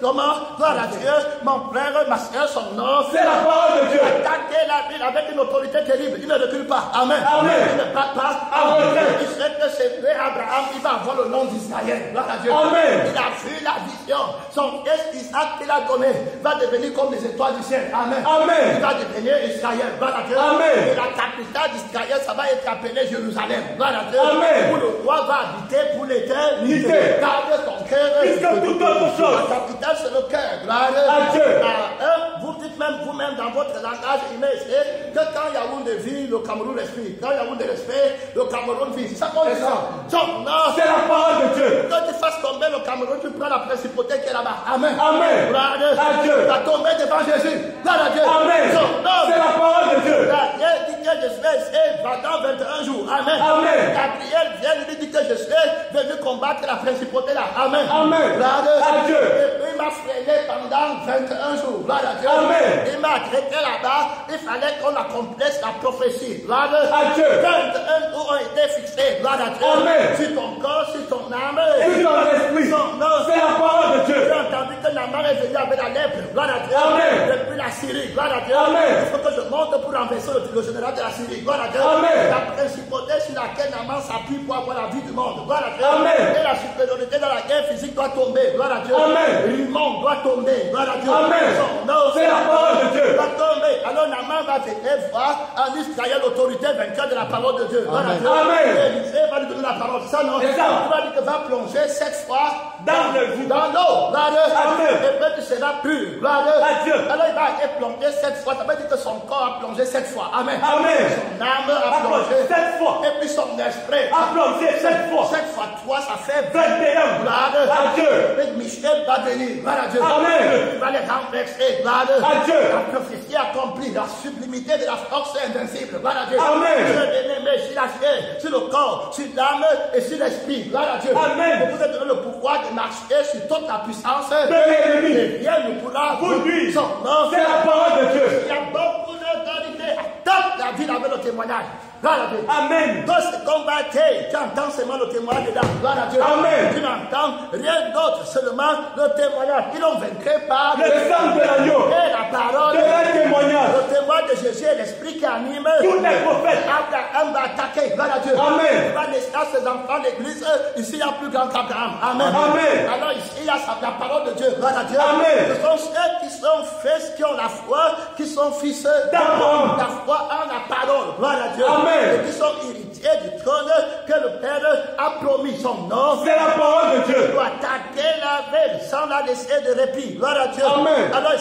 comment, gloire à Dieu, mon frère, ma soeur, son nom.
C'est la parole de Dieu.
Attaquer la ville avec une autorité terrible. Il ne recule pas. Amen.
Amen.
Il ne part pas.
Amen.
Il sait que c'est vrai, Abraham, il va avoir le nom d'Israël. Gloire à Dieu.
Amen.
Il a vu la vision. Son fils Isaac qu'il a donné va devenir comme les étoiles du ciel. Amen.
Amen.
Il va devenir Israël. Gloire à Dieu.
Amen.
Et la capitale d'Israël, ça va être appelé Jérusalem. Gloire à Dieu.
Amen.
Où le roi va habiter pour l'éternité.
L'éternité.
Garde ton cœur.
Plus que toute autre chose.
La capitale, c'est le cœur. Gloire
À Dieu.
Vous dites même vous-même dans votre langage, que quand Yaoundé vit, le Cameroun respire. Quand Yaoundé respire, le Cameroun vit. C'est ça qu'on dit ça. Non.
C'est la parole de Dieu.
Quand tu fasses tomber le Cameroun, tu prends la principauté qui est là-bas. Amen.
Amen.
Gloire
À Dieu.
Tu vas tomber devant Jésus. Gloire à Dieu.
Amen. C'est la parole de Dieu.
Daniel dit que je suis pendant 21 jours. Amen.
Amen.
Gabriel vient lui dit que je suis venu combattre la principauté là. Amen.
Amen.
Gloire
à Dieu.
Et puis il m'a freiné pendant 21 jours. Gloire à Dieu.
Amen.
Il m'a traité là-bas. Il fallait qu'on accomplisse la prophétie. Gloire
à Dieu.
21 jours ont été fixés. Gloire à Dieu.
Amen.
Sur ton corps, sur ton âme.
Et sur ton esprit. C'est la parole de Dieu.
J'ai entendu que Naman est venu avec la lèpre. Gloire à Dieu.
Amen.
Depuis la Syrie. Gloire à Dieu.
Amen.
Il faut que je monte pour renverser le général de la Syrie. Gloire à Dieu.
Amen.
La principauté sur laquelle Naman s'appuie pour avoir la vie du monde. Gloire à Dieu.
Amen.
Et la supériorité dans la guerre physique doit tomber. Gloire à Dieu.
Amen.
L'humain doit tomber. Gloire à Dieu.
Amen. C'est la parole de Dieu.
Doit tomber. Alors Naman va venir voir en Israël l'autorité vainqueur de la parole de Dieu. Gloire à Dieu.
Amen.
Et Élisée va lui donner la parole. Ça non.
C'est ça.
Il va dire que va plonger 7 fois
Dans le
dans l'eau. Gloire à Dieu.
Amen.
Et puis tu seras pur. Gloire à Dieu.
À Dieu.
Alors il va être plongé 7 fois. Ça veut dire que son corps a plongé 7 fois. Amen.
Amen.
Son âme a
A plongé
plongé
7 fois.
Et puis son esprit
A plongé 7 fois.
7 fois 3, ça fait
21.
Gloire
À Dieu.
Et Michel va venir. Gloire à Dieu.
Amen.
Il va les renverser. Gloire
À Dieu.
La prophétie accomplie. La sublimité de la force invincible. Gloire à Dieu.
Amen.
Dieu bien-aimé sur la chair, sur le corps, sur l'âme et sur l'esprit. Gloire à Dieu.
Amen.
Et vous avez donné le pouvoir de marcher sur toute la puissance
De l'ennemi.
Et rien ne pourra
Pour lui.
son nom.
C'est la parole de Dieu.
Il y a beaucoup d'autorité. Attends la vie avec le témoignage. Gloire à Dieu.
Amen.
Dans ce combat, tu entends seulement le témoignage dedans. Gloire à Dieu.
Amen.
Tu n'entends rien d'autre, seulement le témoignage. Ils l'ont vaincu par
Le sang de l'agneau.
et la parole.
De leur témoignage.
Le témoignage de Jésus est l'esprit qui anime.
Tous les prophètes.
Abraham va attaquer. Gloire à Dieu.
Amen.
Il va laisser à ses enfants l'église. Ici, il y a plus grand qu'Abraham. Amen.
Amen.
Alors ici, il y a la parole de Dieu. Gloire à Dieu.
Amen.
Ce sont ceux qui sont fils, qui ont la foi, qui sont fils
d'Abraham.
La foi en la parole. Gloire à Dieu.
Amen.
Et qui sont héritiers du trône que le Père a promis. Son nom.
C'est la parole de Dieu.
Il doit attaquer la veille sans la laisser de répit. Gloire à Dieu.
Amen.
Alors,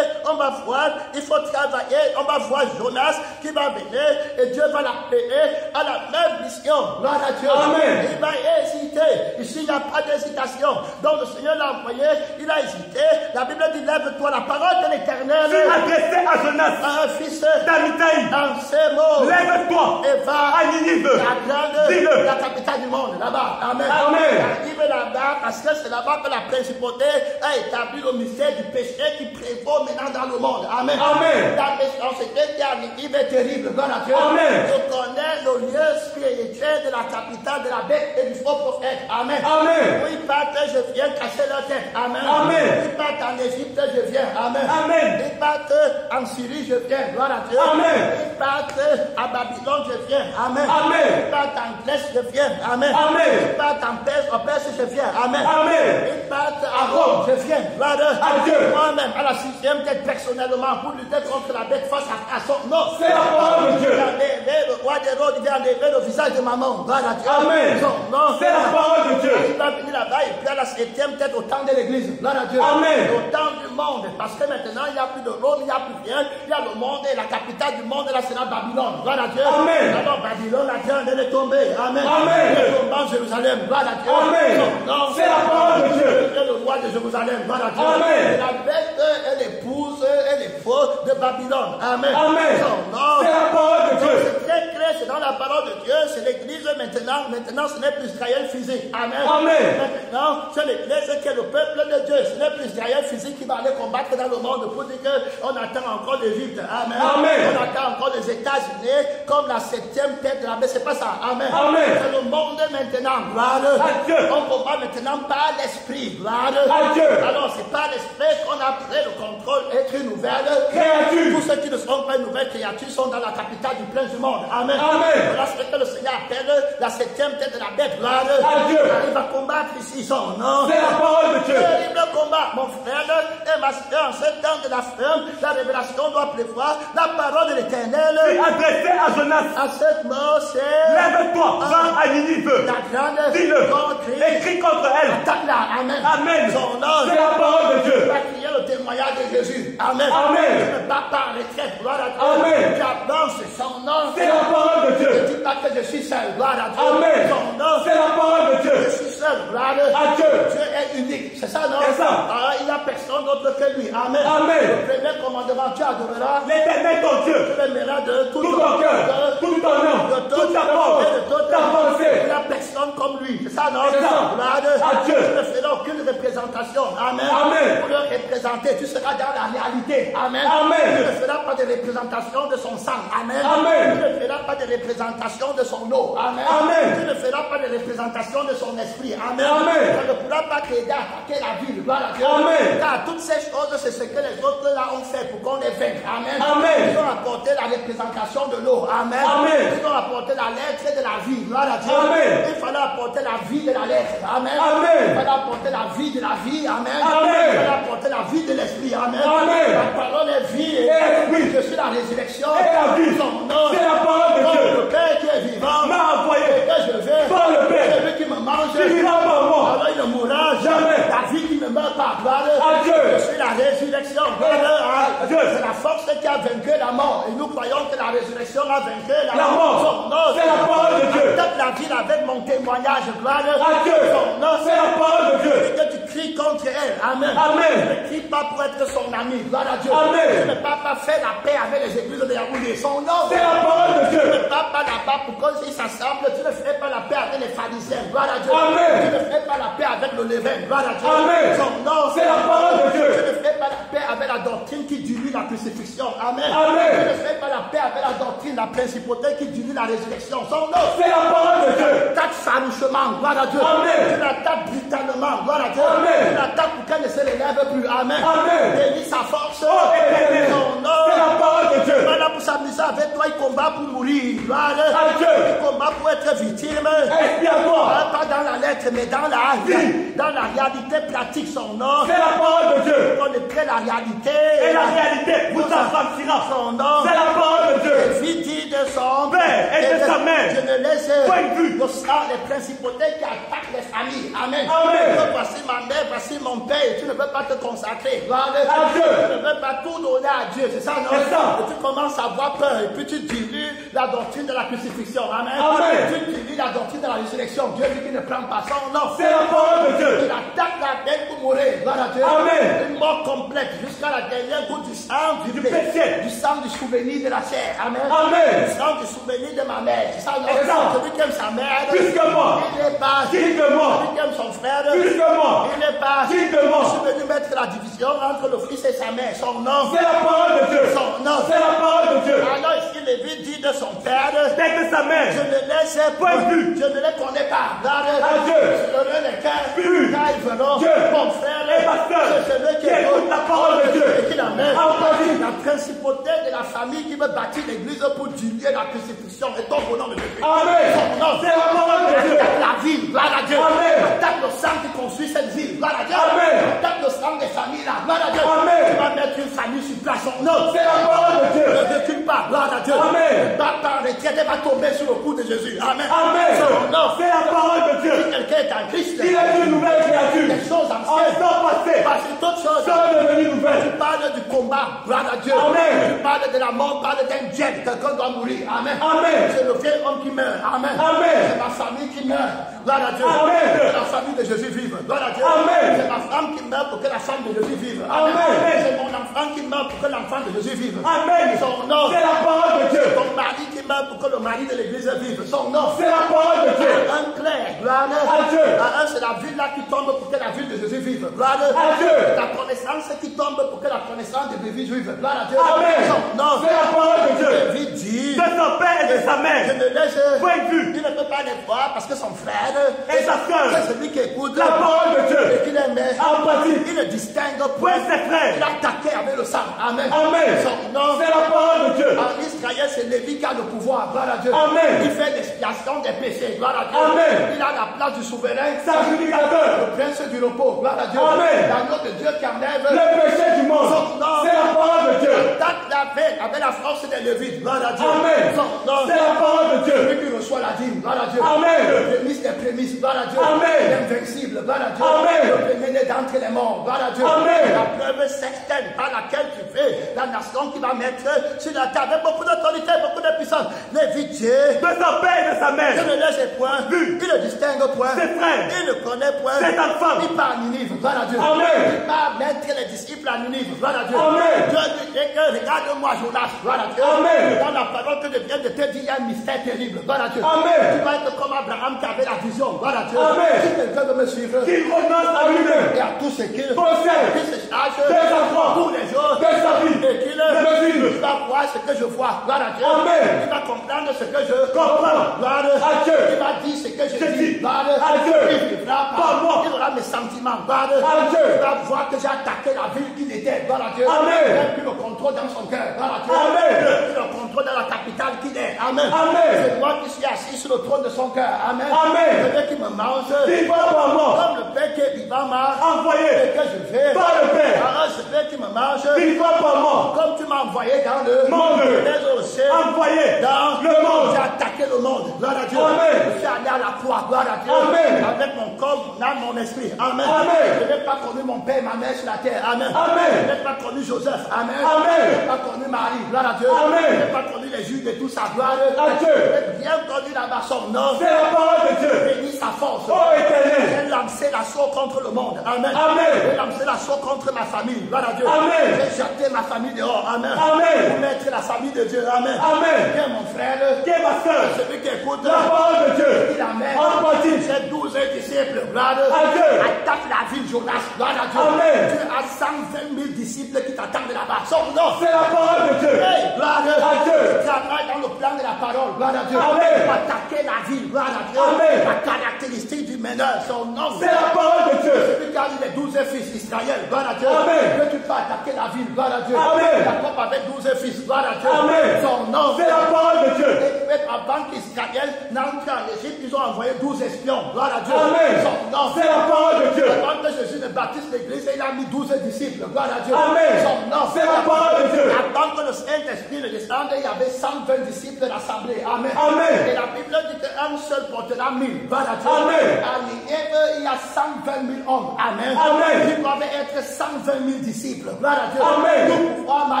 on va voir, il faut travailler, on va voir Jonas qui va venir et Dieu va l'appeler à la même mission. Gloire à Dieu.
Amen.
Il va hésiter. Ici, il n'y a pas d'hésitation. Donc, le Seigneur l'a envoyé, il a hésité. La Bible dit, lève-toi, la parole de l'Éternel.
Fut adressé à Jonas.
Un fils
d'Amitai.
en ces mots.
Lève-toi.
Et va
À Ninive.
la grande,
Dis-le.
la capitale du monde, là-bas. Amen.
Amen.
Il arrive là-bas parce que c'est là-bas que la principauté a établi le mystère du péché qui prévaut maintenant dans le monde. Amen.
Amen.
La méchanceté qui a Ninive est terrible. Gloire à Dieu.
Amen.
Je connais le lieu spirituel de la capitale de la bête et du faux prophète. Amen.
Amen.
Où ils partent, je viens casser leur tête. Amen.
Amen.
Ils partent en Égypte, je viens. Amen.
Amen.
Ils partent en Syrie, je viens. Gloire à Dieu.
Amen.
Ils partent à Babylone, je viens. Amen.
Amen.
Ils partent en Grèce, je viens. Amen.
Amen.
Ils partent en Perse, je viens. Amen.
Amen.
Ils partent à Rome, je viens. Gloire
à Dieu.
Moi-même, à la 6e tête personnellement, pour lutter contre la bête face à son nom.
C'est la parole de Dieu.
Il a enlevé le roi des rois, il a enlevé le visage de maman. Gloire à Dieu.
Amen.
Son nom.
C'est la parole de Dieu.
Il va venir là-bas et puis à la 7e tête au temps de l'église. Gloire à Dieu.
Amen.
Au temps du monde. Parce que maintenant, il n'y a plus de Rome, il n'y a plus rien. Il y a le monde et la capitale du monde, là, c'est la Babylone. Gloire à Dieu.
Amen.
Alors, Babylone, la terre, elle est tombée. Amen.
Amen.
Elle est tombée en Jérusalem. Gloire à Dieu.
Amen.
Non,
C'est la parole de Dieu.
Et le roi de Jérusalem. Gloire à Dieu.
Amen.
Et la bête, elle épouse, elle est faux de Babylone. Amen.
Amen.
Non.
C'est la parole de Dieu.
C'est très clair, c'est dans la parole de Dieu, c'est l'église maintenant. Maintenant, ce n'est plus Israël physique. Amen.
Amen.
Maintenant, c'est l'église qui est le peuple de Dieu. Ce n'est plus Israël physique qui va aller combattre dans le monde pour dire qu'on attend encore l'Égypte. Amen.
Amen.
On attend encore les États-Unis comme la 7e tête de la bête. C'est pas ça. Amen.
Amen.
C'est le monde maintenant. Gloire.
À Dieu.
On combat maintenant par l'esprit. Gloire.
À Dieu.
Alors, c'est par l'esprit qu'on a pris le contrôle, être une nouvelle
Créature.
Tous ceux qui ne sont pas une nouvelle créature sont dans la capitale du plein du monde. Amen.
Amen.
Voilà ce que le Seigneur appelle la 7e tête de la bête. Gloire.
À Dieu.
Il va combattre ici son nom.
C'est la parole de Dieu.
Terrible combat, mon frère et ma soeur. En ce temps de la ferme, la révélation doit prévoir la parole de l'Éternel.
Fut adressé à Jonas.
À cette mort, c'est
Lève-toi, va à Ninive.
la grande
Dis-le.
contre
Écris contre elle.
Attaque-la. Amen.
Amen.
Son nom.
C'est la parole de Dieu.
Va crier le témoignage de Jésus. Amen.
Amen.
Tu ne pars pas en retraite. Gloire à Dieu.
Amen.
Tu avances son nom.
C'est la parole de Dieu.
Ne dis pas que je suis seul. Gloire à Dieu.
Amen.
Son nom.
C'est la parole de Dieu.
Je suis seul. Gloire
À Dieu.
Dieu est unique. C'est ça, non?
C'est ça.
Ah, il n'y a personne d'autre que lui. Amen.
Amen.
Le premier commandement, tu adoreras
L'Éternel ton Dieu.
tu l'aimeras de tout
Tout ton cœur, toute ton âme,
de
toute ta force, ta pensée.
Il n'y a personne comme lui. C'est ça, non?
C'est ça.
Gloire
À Dieu.
Tu ne feras aucune représentation. Amen.
Amen.
Pour le représenter, tu seras dans la réalité. Amen.
Amen.
Tu ne feras pas de représentation de son sang. Amen.
Amen.
Tu ne feras pas de représentation de son eau. Amen.
Amen.
Tu ne feras pas de représentation de son esprit. Amen.
Amen.
Tu ne pourras pas t'aider à attaquer la ville. Gloire à Dieu.
Amen.
Car toutes ces choses, c'est ce que les autres là ont fait pour qu'on les vainque. Amen.
Amen.
Ils ont apporté la représentation de l'eau. Amen.
Amen.
Ils ont apporté la lettre de la vie. Gloire à Dieu.
Amen.
Il fallait apporter la vie de la lettre. Amen.
Amen.
Il fallait apporter la vie de la vie. Amen.
Amen.
Il fallait apporter la vie de l'esprit. Amen.
Amen.
La parole est vie.
Et esprit.
Je suis la résurrection.
Et la vie.
Son nom.
C'est la parole de
Comme
Dieu.
le Père qui est vivant.
M'a envoyé
Que je vais.
par le Père.
C'est lui qui me mange.
qui vivra par moi.
Alors il ne mourra
Jamais.
La vie qui ne meurt pas. Gloire
À Dieu.
Je suis la résurrection. Gloire
À Dieu.
C'est la force qui a vaincu la mort. Et nous croyons que la résurrection a vaincu
La mort.
Son nom,
C'est la parole de Dieu.
Attaque la ville avec mon témoignage. Gloire
À Dieu.
Son nom,
C'est la parole de Dieu.
que tu cries contre elle. Amen.
Amen.
Tu ne cries pas pour être son ami. Gloire à Dieu.
Amen.
Tu ne vas pas faire la paix avec les églises de Yaoundé. Son nom.
C'est la parole de
Tu
Dieu.
ne vas pas là-bas pour qu'ils s'assemblent. Tu ne ferais pas la paix avec les pharisiens. Gloire à Dieu.
Amen.
Tu ne ferais pas la paix avec le levain. Gloire à Dieu.
Amen.
Son nom.
C'est la parole de Dieu.
Tu ne ferais pas la paix avec la doctrine qui dilue la crucifixion. Amen.
Amen.
Tu ne ferais pas la paix avec la doctrine, la principauté qui dilue la résurrection. Son nom.
C'est la parole de Dieu.
Tu l'attaques farouchement. Gloire à Dieu.
Amen.
Tu l'attaques brutalement. Gloire à Dieu.
Amen.
Tu l'attaques pour qu'elle ne se relève plus. Amen.
Amen.
Bénis sa force.
Oh, Éternel.
Son nom.
C'est la parole de Dieu.
Voilà pour s'amuser avec toi, il combat pour mourir. Gloire.
À Dieu.
Il combat pour être victime.
Expiatoire.
Pas dans la lettre, mais dans la réalité pratique, son nom.
C'est la parole de Dieu.
Connaîtrait la réalité.
Et la réalité vous affranchira.
Son nom.
C'est la parole de Dieu.
Vie dit de son
Père et de sa mère.
Je ne laisse
Point de vue.
le sang, les principautés qui attaquent les familles. Amen.
Amen.
Voici ma mère, voici mon père. Et tu ne peux pas te consacrer. Gloire
À Dieu.
Tu ne peux pas tout donner à Dieu. C'est ça, non?
C'est ça.
Et tu commences à avoir peur. Et puis tu dilues la doctrine de la crucifixion. Amen.
Amen.
Tu dilues la doctrine de la résurrection. Dieu dit qu'il ne prend pas son nom.
C'est la parole de Dieu.
Il attaque la tête pour mourir. Gloire à Dieu.
Amen.
Une mort complète jusqu'à la dernière goutte du sang du
péché.
Du sang du souvenir de la chair. Amen.
Amen.
Du sang du souvenir de ma mère. C'est ça, non?
C'est ça.
Celui qui aime sa mère.
Plus que moi.
Il n'est pas.
Plus que moi.
Celui qui aime son frère.
Plus que moi.
Il n'est pas.
Plus que moi.
Je suis venu mettre la division entre le fils et sa mère. Son nom.
C'est la parole de Dieu.
Son nom.
C'est la parole de Dieu.
Alors ici, Lévi dit de son père.
Dès que sa mère.
Je ne laisse
Point de vue.
Je ne les connais pas.
À Dieu.
Je donne les cœurs.
Plus.
Car ils verront.
Dieu.
Mon frère.
Et pasteur.
C'est celui qui
écoute la parole de Dieu.
Et qui la met.
Entendu.
La principauté de la famille qui veut bâtir l'église pour diluer la crucifixion. Et donc au nom de Jésus.
Amen.
Non,
C'est la parole de Dieu.
attaque la ville, gloire à Dieu.
Amen.
Attaque le sang qui construit cette ville, gloire à Dieu.
Amen.
Attaque le sang des familles là, gloire à Dieu.
Amen.
Tu vas mettre une famille sur place, son nom.
C'est la parole de Dieu.
Ne recule pas, gloire à Dieu.
Amen.
Ne bat pas en retraite, elle va tomber sur le cou de Jésus. Amen.
Amen.
Son nom.
C'est la parole de Dieu.
Si quelqu'un est en Christ,
Il est une nouvelle créature.
les choses
En
anciennes
temps passé.
parce que toutes choses.
Sont devenues nouvelles.
Tu parles du combat, gloire à Dieu.
Amen.
Tu parles de la mort, parle d'un jet, quelqu'un doit mourir. Amen.
Amen.
C'est le vieil homme qui meurt. Amen.
Amen.
C'est ma famille qui meurt. Gloire à Dieu.
Amen.
C'est la famille de Jésus vive. Gloire à Dieu.
Amen.
C'est ma femme qui meurt pour que la femme de Jésus vive.
Amen.
C'est mon enfant qui meurt pour que l'enfant de Jésus vive.
Amen.
Son nom.
C'est la parole de Dieu.
Ton mari qui meurt pour que le mari de l'église vive. Son nom.
C'est la parole de Dieu.
Un clair. Gloire
À Dieu.
Un, c'est la ville là qui tombe pour que la ville de Jésus vive. Gloire
À Dieu.
La connaissance qui tombe pour que la connaissance de Jésus vive. Gloire à Dieu.
Amen.
Son nom.
C'est la parole de Dieu.
David dit.
De son père et de sa
Je
mère.
ne laisse.
Point de vue.
Il ne peut pas les voir parce que son frère.
Et sa sœur.
C'est celui qui écoute.
La parole de Dieu.
Et qu'il aimait.
En pratique.
Il ne distingue
Point ses frères.
Il attaquait avec le sang. Amen.
Amen.
Son nom.
C'est la parole de Dieu.
En Israël, c'est Lévi qui a le pouvoir. Gloire à Dieu.
Amen.
Il fait l'expiation des péchés. Gloire à Dieu.
Amen.
Il a la place du souverain.
Sacrificateur.
Le prince du repos. Gloire à Dieu.
Amen.
L'agneau de Dieu qui enlève
Le péché du monde.
son nom.
C'est la parole de Dieu.
Attaque la paix avec la force des Lévites. Gloire à Dieu.
Amen.
Son nom.
C'est la parole de Dieu.
Celui qui reçoit la dîme. Gloire à Dieu.
Amen.
Le prémisse des prémices. Gloire à Dieu.
Amen.
L'invincible. Gloire à Dieu.
Amen.
Le premier-né d'entre les morts. Gloire à Dieu.
Amen.
La preuve épreuve certaine par laquelle tu fais la nation qui va mettre sur la terre avec beaucoup d'autorité, beaucoup de puissance. L'évite Dieu.
De sa paix et de sa mère.
Il ne laisse point.
Vu.
Il ne distingue point.
Ses frères.
Il ne connaît point.
C'est ta femme.
Il part à Ninive. Gloire à Dieu.
Amen.
Il va mettre les disciples à Ninive. Gloire à Dieu.
Amen.
Dieu dit que regarde-moi Jonas. Gloire à Dieu.
Amen.
Dans la parole que je viens de te dire, il y a un mystère terrible. Gloire à Dieu.
Amen.
Tu vas être comme Abraham qui avait la vision. Gloire à Dieu.
Amen.
Si quelqu'un veut me suivre.
Qu'il renonce à lui-même.
Et à tout ce qu'il
Possède.
Qui se charge.
Des enfants.
Tous les jours.
De sa vie.
Et qu'il
Mesure.
va voir ce que je vois. Gloire à Dieu.
Amen.
Il va comprendre ce que je
Comprends.
Gloire
à Dieu.
Il va dire ce que je
Je
dis.
dis.
Gloire
À Dieu.
Il vivra
Par moi.
Il aura mes sentiments. Gloire
À Dieu.
Il va voir que j'ai attaqué la ville qu'il était. Gloire à Dieu.
Amen.
Il a pris le contrôle dans son cœur. Gloire à Dieu.
Amen.
Il a pris le contrôle dans la capitale qu'il est. Amen.
Amen.
C'est moi qui suis assis sur le trône de son cœur. Amen.
Amen.
Je veux qu'il me mange.
Vivant par moi.
Comme le Père qui est vivant m'a
Envoyé
et que je vais.
par le Père.
Alors je veux qu'il me mange.
Vivant par moi.
Comme tu m'as envoyé dans le
Monde.
les océans.
Envoyé
Dans
le monde.
J'ai attaqué le monde. Gloire à Dieu.
Amen.
Je suis allé à la croix. Gloire à Dieu.
Amen.
Avec mon corps, mon âme, mon esprit. Amen.
Amen.
Je n'ai pas connu mon père et ma mère sur la terre. Amen.
Amen.
Je n'ai pas connu Joseph. Amen.
Amen.
Je n'ai pas connu Marie. Gloire à Dieu.
Amen.
Je n'ai pas connu les juifs et tout ça. Gloire
À Dieu.
J'ai bien connu là-bas son nom.
C'est la parole de Dieu.
Béni sa force.
Oh éternel.
J'ai lancé l'assaut contre le monde. Amen.
Amen.
J'ai lancé l'assaut contre ma famille. Gloire à Dieu.
Amen.
J'ai jeté ma famille dehors. Amen.
Amen.
Pour mettre la famille de Dieu. Amen.
Amen.
Bien mon frère.
Qui est ma soeur.
Celui qui écoute.
La parole de Dieu.
Dit Amen.
En pratique.
J'ai 12 disciples. Gloire
À Dieu.
Attaque la ville Jonas. Gloire à Dieu.
Amen.
Tu as 120 000 disciples qui t'attendent là-bas. Son nom.
C'est la parole de Dieu.
Hey, gloire
À Dieu.
Travaille dans le plan de la parole. Gloire à Dieu.
Amen.
Pour attaquer la ville. Gloire à Dieu.
Amen.
La caractéristique du meneur. Son nom.
C'est la parole de Dieu.
Celui qui a eu les 12 fils d'Israël. Gloire à Dieu.
Amen.
Que tu peux attaquer la ville. Gloire à Dieu.
Amen.
Jacob avec 12 fils. Gloire à Dieu.
Amen.
Son nom.
C'est la parole de Dieu.
Et avant qu'Israël n'entre en Égypte, ils ont envoyé 12 espions. Gloire à Dieu.
Amen.
Son nom.
C'est la parole de Dieu.
Avant que Jésus ne baptise l'église, il a mis 12 disciples. Gloire à Dieu.
Amen.
Son nom.
C'est la parole de Dieu.
Avant que le Saint-Esprit ne descende, il y avait 120 disciples rassemblés. Amen.
Amen.
Et la Bible dit qu'un seul portera 1000. Gloire à Dieu.
Amen.
À Ninive, il y a 120 000 hommes. Amen.
Amen.
Il doivait être 120 000 disciples. Gloire à Dieu.
Amen.
Tout pouvoir m'a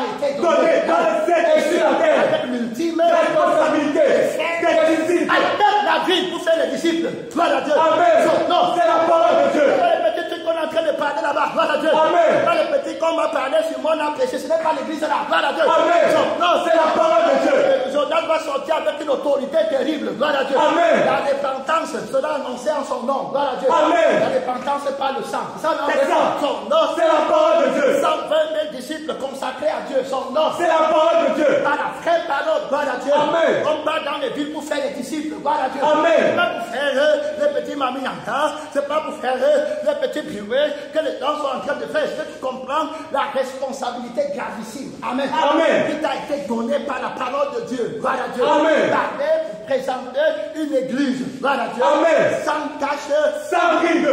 été donné.
Donné dans le ciel et sur la terre.
Avec l'ultime
Responsabilité des disciples.
Attaque la ville pour faire les disciples. Gloire à Dieu.
Amen.
Non.
C'est la parole de Dieu.
Les petits trucs qu'on est en train de parler là-bas. Gloire à Dieu.
Amen.
Pas les petits qu'on m'a parlé sur mon âme péché. Ce n'est pas l'église là. Gloire à Dieu.
Amen.
Non,
C'est la parole de Dieu.
Jonas va sortir avec une autorité terrible. Gloire à Dieu.
Amen.
La repentance sera annoncée en son nom. Gloire à Dieu.
Amen.
La repentance par le sang. Ça, non,
C'est ça.
son nom.
C'est la parole de Dieu.
120 000 disciples consacrés à Dieu. Son nom.
C'est la parole de Dieu.
Par la vraie parole. Gloire à Dieu.
Amen.
On va dans les villes pour faire les disciples. Gloire à Dieu.
Amen.
C'est pas pour faire les petits mamies en temps. C'est pas pour faire les petits bureaux que les gens sont en train de faire. Est-ce que tu comprends la responsabilité gravissime? Amen.
Amen.
Qui t'a été donnée par la parole de Dieu. Gloire à Dieu.
Amen.
Parler pour présenter une église. Gloire à Dieu.
Amen.
Sans tache.
Sans ride.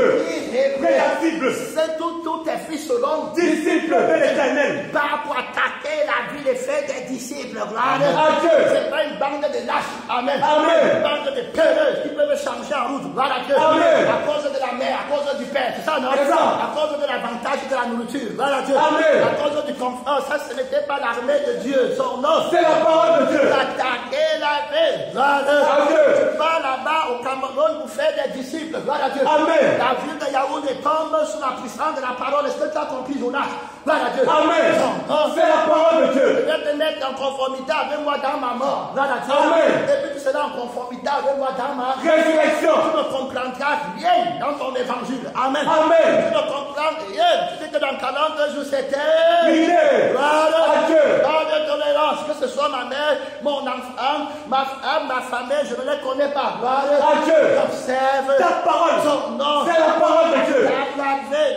Irréprochable. C'est tout est fait selon
Disciples de l'éternel.
pas pour attaquer la vie et faire des disciples. Gloire
À Dieu.
C'est pas une bande de lâches. Amen.
Amen.
Une bande de peureux qui peuvent changer en route. Gloire à Dieu.
Amen.
À cause de la mère, à cause du père. C'est ça, non?
C'est ça.
À cause de l'avantage de la nourriture. Gloire à Dieu.
Amen.
À cause du confort. Ça, ce n'était pas l'armée de Dieu. Son nom.
C'est la parole de Dieu.
Attaquer la vie. Gloire
À Dieu.
Tu vas là-bas au Cameroun pour faire des disciples. Gloire à Dieu.
Amen.
La ville de Yaoundé tombe sous la puissance de la parole. Est-ce que tu as compris, Jonas? Gloire à Dieu.
Amen.
Son nom.
C'est la parole de Dieu.
Je vais te mettre en conformité avec moi dans ma mort. Gloire à Dieu.
Amen.
Et puis tu seras en conformité avec moi dans ma
Résurrection.
Tu ne comprendras rien dans ton évangile. Amen.
Amen.
Tu ne comprends rien. Tu sais que dans 40 jours c'était.
Miné.
Gloire
À Dieu.
Gloire de tolérance. Que ce soit ma mère, mon enfant, ma femme, ma famille, je ne les connais pas. Gloire
À Dieu.
J'observe
Ta parole.
son nom.
C'est la parole de Dieu.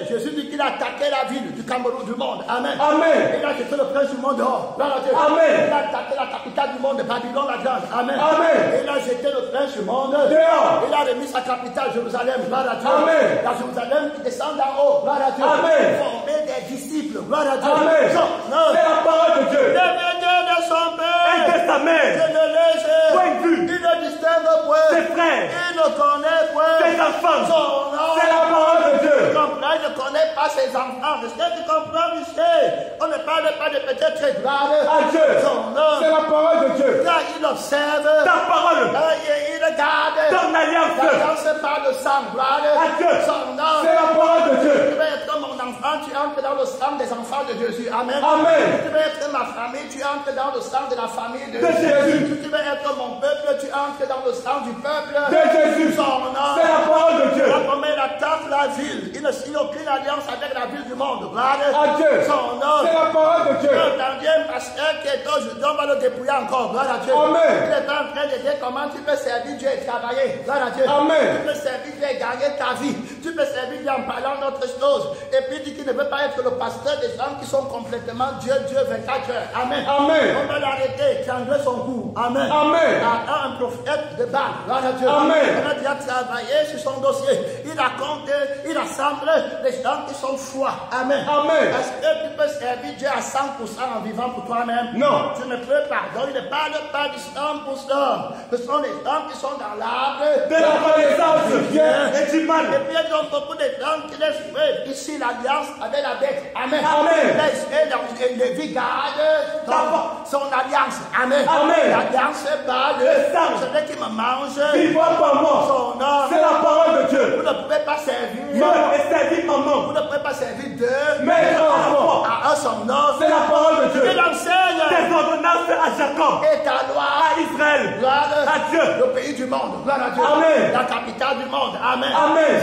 Jésus dit qu'il a attaqué la ville du Cameroun, du monde. Amen.
Amen.
Il a jeté le prince du monde dehors. Gloire à Dieu.
Amen.
Il a attaqué la capitale du monde, Babylone la grande. Amen.
Amen.
Il a jeté le prince du monde
dehors.
Il a remis sa capitale, Jérusalem. Gloire à Dieu.
Amen.
La Jérusalem qui descend d'en haut. Gloire à Dieu.
Amen.
Former des disciples. Gloire à Dieu.
Amen.
Non.
C'est la parole de Dieu.
Le Dieu de son père.
Un testament.
Je ne laisse.
Point de vue.
Il ne distingue point.
Ses frères.
Il ne connaît point.
Ses enfants.
Son nom.
C'est la parole de Dieu.
Comprends ne connaît pas ses enfants. Est-ce que tu comprends, Michel? On ne parle pas de peut-être gloire
à Dieu. C'est la parole de Dieu.
Là, il observe.
Ta parole.
Il regarde.
Ton alliance.
L'alliance par le sang, gloire
à Dieu. C'est la parole de Dieu.
Tu veux être mon enfant, tu entres dans le sang des enfants de Jésus. Amen.
Amen.
Tu veux être ma famille, tu entres dans le sang de la famille de
Jésus.
Tu veux être mon peuple, tu entres dans le sang du peuple
de Jésus.
C'est
la parole de Dieu.
La première attaque la ville. Il ne signe aucune alliance avec la ville du monde. Gloire
à Dieu. C'est la parole de Dieu.
Le deuxième pasteur qui est aujourd'hui, on va le dépouiller encore. Gloire à Dieu.
Amen.
Il est en train de dire comment tu peux servir Dieu et travailler. Gloire à Dieu.
Amen.
Tu peux servir Dieu et gagner ta vie. Tu peux servir Dieu en parlant d'autres choses. Et puis il dit qu'il ne veut pas être le pasteur des gens qui sont complètement Dieu 24 heures. Amen.
Amen.
On va l'arrêter, qui enlève son goût. Amen.
Amen.
Un prophète de Baal. Gloire à Dieu.
Amen.
On a déjà travaillé sur son dossier. Il raconte, il rassemble les gens qui sont froids. Amen.
Amen.
Est-ce que tu peux servir Dieu à 100% en vivant pour toi-même?
Non.
Tu ne peux pas. Donc il ne parle pas du 100%. Ce sont les gens qui sont dans l'arbre
de la connaissance du bien et du mal.
Et puis il y a beaucoup de gens qui laissent ici l'alliance avec la bête. Amen.
Amen.
Les vies gardent son alliance. Amen.
Amen.
L'alliance par le sang. Celui qui me mange.
Vivant par moi.
Son nom.
C'est la parole de Dieu.
Vous ne pouvez pas servir.
Non, et servir maman.
Vous ne pouvez pas servir deux.
Mais enfants.
À son nom.
C'est la parole de Dieu.
Il enseigne.
Tes ordonnances à Jacob.
Et ta loi.
À Israël.
Gloire
à Dieu.
Le pays du monde. Gloire à Dieu.
Amen.
La capitale du monde. Amen.
Amen.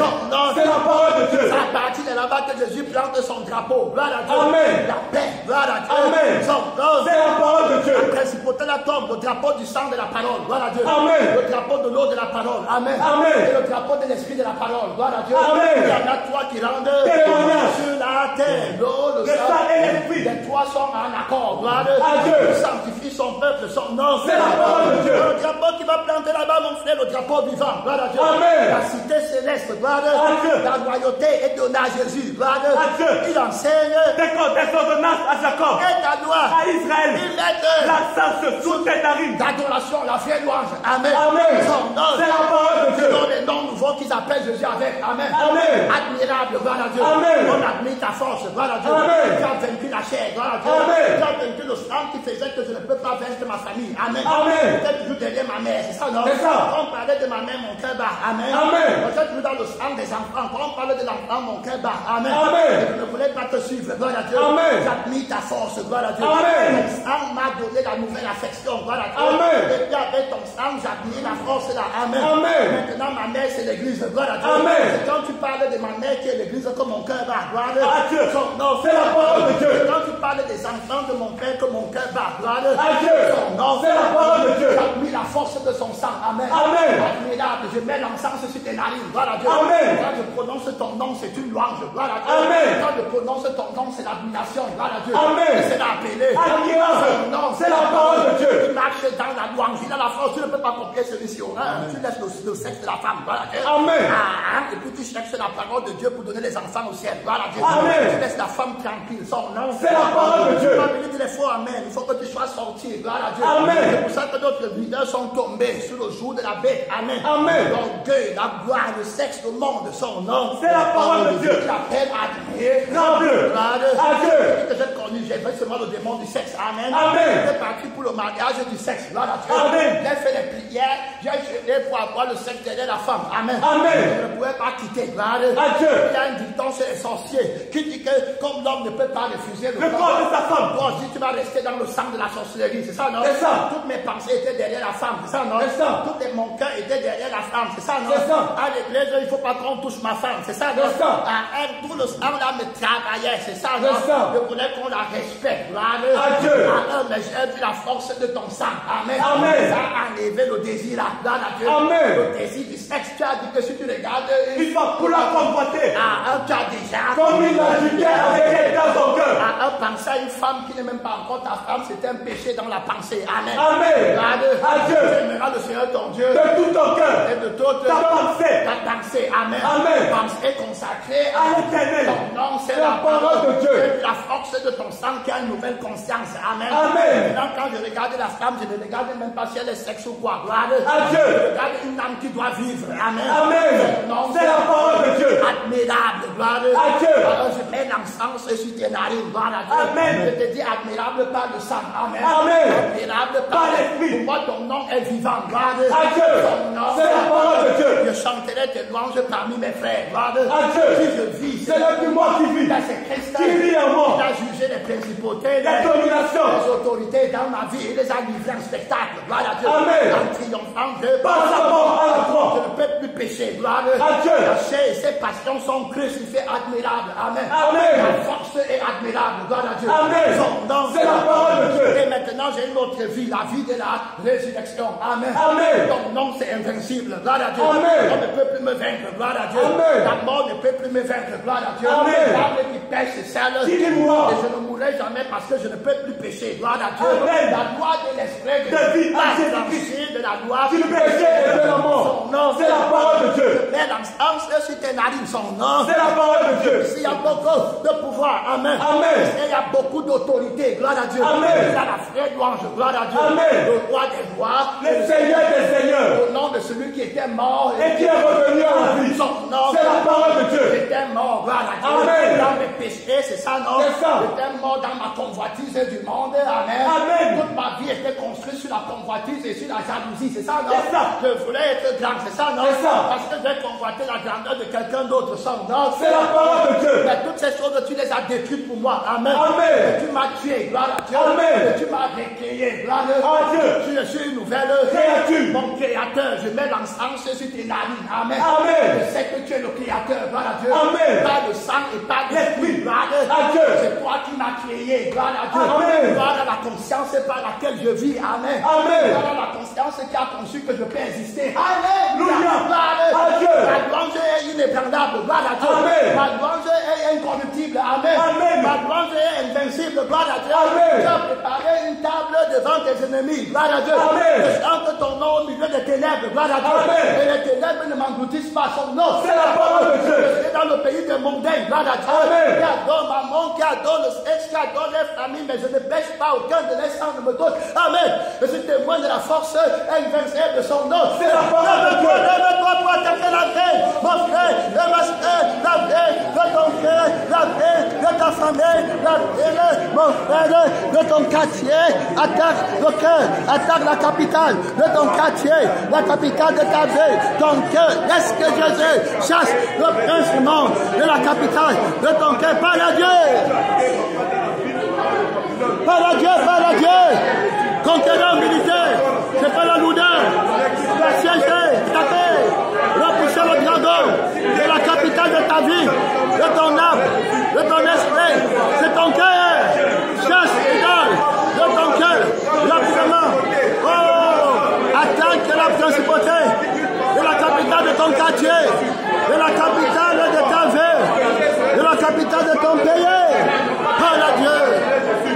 C'est la parole de Dieu.
C'est à partir de là-bas que Jésus plante son drapeau. Gloire à Dieu.
Amen.
La paix. Gloire à Dieu.
Amen. C'est la parole de Dieu.
La principauté de la tombe. Le drapeau du sang de la parole. Gloire à Dieu.
Amen.
Le drapeau de l'eau de la parole. Amen.
Amen.
Et le drapeau de l'esprit de la parole. Gloire à Dieu.
Amen.
Il y en a trois qui rendent
témoignage
sur la terre. L'eau, le sang
et l'esprit.
Les trois sont en accord. Gloire
à Dieu.
Il sanctifie son peuple, son nom.
C'est la parole de Dieu.
Le drapeau qui va planter là-bas, mon frère, le drapeau vivant. Gloire à Dieu.
Amen.
La cité céleste. Gloire
à Dieu.
La royauté est donnée à Jésus. Gloire
à Dieu.
Il enseigne
des ordonnances à Jacob.
Et ta loi.
À Israël.
Il met
l'encens sous tes narines.
D'adoration, la vraie louange. Amen.
Amen. C'est la parole de Dieu.
Ce sont les noms nouveaux qu'ils appellent Jésus avec. Amen.
Amen.
Admirable. Gloire à Dieu.
Amen.
On admire ta force. Gloire à Dieu.
Amen.
Tu as vaincu la chair. Gloire à Dieu.
Amen.
Tu as vaincu le sang qui faisait que je ne peux pas vaincre ma famille. Amen.
Amen.
Tu es toujours derrière ma mère. C'est ça, non?
C'est ça.
Quand on parlait de ma mère, mon cœur bat. Amen.
Amen.
On est toujours dans le sang des enfants. Quand on parlait de l'enfant, mon cœur bat. Amen.
Amen.
Je ne voulais pas te suivre. Gloire à Dieu.
Amen.
J'admire ta force. Gloire à Dieu.
Amen.
Le sang m'a donné la nouvelle affection. Gloire à Dieu.
Amen.
Et puis avec ton sang, j'admire la force là. Amen.
Amen.
Maintenant, ma mère, c'est l'église. Gloire à Dieu.
Amen.
Et quand tu parles de ma mère qui est l'église, que mon cœur bat. Gloire
à Dieu.
Non,
c'est la parole de Dieu.
Et quand tu parles des enfants de mon père, que mon cœur bat. Gloire
à Dieu.
Non,
c'est la parole de Dieu.
J'admire la force de son sang. Amen.
Amen.
Admirable. Je mets l'encens sur tes narines. Gloire à Dieu.
Amen.
Quand je prononce ton nom, c'est une louange. Gloire à Dieu.
Amen.
Quand je prononce ton nom, c'est l'admiration. Gloire à Dieu.
Amen.
C'est l'appelé.
Admirable. C'est la parole de Dieu.
Il marche dans la louange. Il a la force. Tu ne peux pas copier celui-ci. Tu laisses le sexe de la femme. Gloire à Dieu.
Amen.
Et puis tu cherches la parole de Dieu pour donner les enfants au ciel. Gloire à Dieu.
Amen.
Tu laisses la femme tranquille. Son nom.
C'est la parole de Dieu.
Il est fort. Amen. Il faut que tu sois sorti. Gloire à Dieu.
Amen.
C'est pour ça que d'autres leaders sont tombés sur le jour de la bête. Amen.
Amen.
L'orgueil, la gloire, le sexe, le monde, son nom.
C'est la parole de Dieu.
Tu l'appelles admiré.
Gloire à Dieu.
Que j'ai connu, j'ai fait seulement le démon du sexe. Amen.
Amen.
J'ai parti pour le mariage du sexe. Gloire à Dieu.
Amen.
J'ai fait les prières. J'ai cherché pour avoir le sexe derrière la femme. Amen.
Amen.
Je ne pouvais pas quitter. Gloire
à Dieu.
Il y a un dicton chez les sorciers qui dit que comme l'homme ne peut pas refuser
le corps de sa femme.
Bon, si tu vas rester dans le sang de la sorcellerie, c'est ça, non?
C'est ça.
Toutes mes pensées étaient derrière la femme, c'est ça, non?
C'est ça.
Tout mon cœur était derrière la femme, c'est ça, non?
C'est ça.
À l'église, il ne faut pas qu'on touche ma femme, c'est ça, non?
C'est ça.
Tout le sang là me travaillait, c'est ça, non?
C'est ça.
Je voulais qu'on la respecte, gloire
à Dieu.
Mais j'ai vu la force de ton sang, amen.
Amen.
Ça a enlevé le désir là, gloire à Dieu.
Amen.
Le désir du sexe, tu as dit que si tu regardes,
il va pour la convoiter.
Tu as déjà.
Comme il a dit avec elle dans son cœur.
Penser à une femme qui n'est même pas encore ta femme, c'est un péché dans la pensée. Amen.
Amen. À Dieu.
Tu aimeras le Seigneur ton Dieu.
De tout ton cœur.
Et de toute
ta pensée.
Ta pensée. Amen.
Amen.
Pensée consacrée
à l'éternel.
Ton nom, c'est
la parole de Dieu.
La force de ton sang qui a une nouvelle conscience. Amen.
Amen.
Maintenant, quand je regardais la femme, je ne regardais même pas si elle est sexe ou quoi. Gloire
à Dieu.
Je regarde une âme qui doit vivre. Amen.
Amen. C'est la parole de Dieu.
Admirable. Gloire
à Dieu.
Alors je mets l'encens sur tes narines. Gloire à Dieu.
Amen.
Je te dis admirable par le sang. Amen.
Amen.
Admirable par l'esprit. Pour moi, ton nom est vivant. Gloire
à Dieu. C'est la parole de Dieu.
Je chanterai tes louanges parmi mes frères. Gloire
à Dieu.
Si je vis,
c'est le plus moi qui vis.
C'est Christ
qui vit en moi.
Il a jugé les principautés,
les dominations,
les autorités dans ma vie. Il les a livrés en spectacle. Gloire à Dieu.
Amen.
En triomphant de
par sa mort à la croix.
Je ne peux plus pécher. Gloire
à Dieu.
La chair et ses passions sont crucifiées admirables. Amen.
Amen.
La force est admirable. Gloire à Dieu.
Amen. C'est la parole de Dieu.
Et maintenant, j'ai une autre vie, la vie de la résurrection. Amen.
Amen.
Ton nom, c'est invincible. Gloire à Dieu.
Amen.
On ne peut plus me vaincre. Gloire à Dieu.
Amen.
La mort ne peut plus me vaincre. Gloire à Dieu.
Amen.
L'âme qui pêche, c'est celle.
Et je
ne mourrai jamais parce que je ne peux plus pécher. Gloire à Dieu.
Amen.
La loi de l'esprit
de vie à Jésus-Christ.
De la loi
du péché et de la mort.
Son nom,
c'est la parole de Dieu.
Mais l'ensemble sur tes narines, son nom.
C'est la parole de Dieu.
S'il y a beaucoup de pouvoir, amen.
Amen.
Il y a beaucoup d'autorité, gloire à Dieu.
Amen.
Il y a la vraie louange, gloire à Dieu.
Amen.
Le roi des rois.
Le Seigneur des seigneurs.
Au nom de celui qui était mort
et qui est revenu à la vie.
Son nom.
C'est la parole de Dieu.
J'étais mort, gloire à Dieu.
Amen.
Dans mes péchés, c'est ça, non?
C'est ça.
J'étais mort dans ma convoitise du monde, amen.
Amen.
Toute ma vie était construite sur la convoitise et sur la jalousie, c'est ça, non?
C'est ça.
Je voulais être grand, c'est ça, non?
C'est ça.
Parce que j'ai convoité la grandeur de quelqu'un d'autre, son nom.
C'est la parole de Dieu.
Mais toutes ces choses, tu les as détruites pour moi, amen.
Amen.
Et tu m'as tué, gloire à Dieu.
Amen.
Et tu m'as récréé, gloire
à Dieu.
Je suis une nouvelle
créature.
Mon créateur, je mets l'encens sur tes narines, amen.
Amen.
Je sais que tu es le créateur, gloire à Dieu.
Amen.
Pas de sang et pas d'esprit, gloire
à Dieu.
C'est toi qui m'as créé, gloire à Dieu.
Amen.
Gloire à la conscience par laquelle je vis, amen.
Amen.
Gloire à la conscience qui a conçu que je peux exister. Alléluia. Gloire
à Dieu.
La louange est inébranlable, gloire à Dieu.
Amen.
La louange est incorruptible, amen.
Amen.
La louange est invincible, gloire à Dieu.
Amen.
Tu as préparé une table devant tes ennemis, gloire à Dieu.
Amen.
Je chante ton nom au milieu des ténèbres, gloire à Dieu.
Amen.
Et les ténèbres ne m'engloutissent pas, son nom.
C'est la parole de Dieu.
Je suis dans le pays des mondains, gloire à Dieu.
Amen.
Qui adore maman, qui adore le sexe, qui adore les familles, mais je ne pêche pas, aucun de les sangs ne me donne. Amen. Je suis témoin de la force invincible de son nom.
C'est la parole de Dieu.
Lève-toi pour attaquer la vie, mon frère, et ma soeur, la vie de ton cœur, la vie de ta famille, la vie, mon frère, de ton quartier. Attaque le cœur, attaque la capitale de ton quartier, la capitale de ta vie, ton cœur. Laisse que Jésus chasse le prince du monde de la capitale de ton cœur. Par la Dieu. Par la Dieu, par la Dieu. Conquérant militaire, c'est pas la lourdeur. La siéger, taper, repousser le dragon de la capitale de ta vie, de ton âme, de ton esprit, c'est ton cœur. Chasse idole de ton cœur, rapidement. Oh, attaque la principauté de la capitale de ton quartier, de la capitale de ta vie, de la capitale de ton pays. Par la Dieu,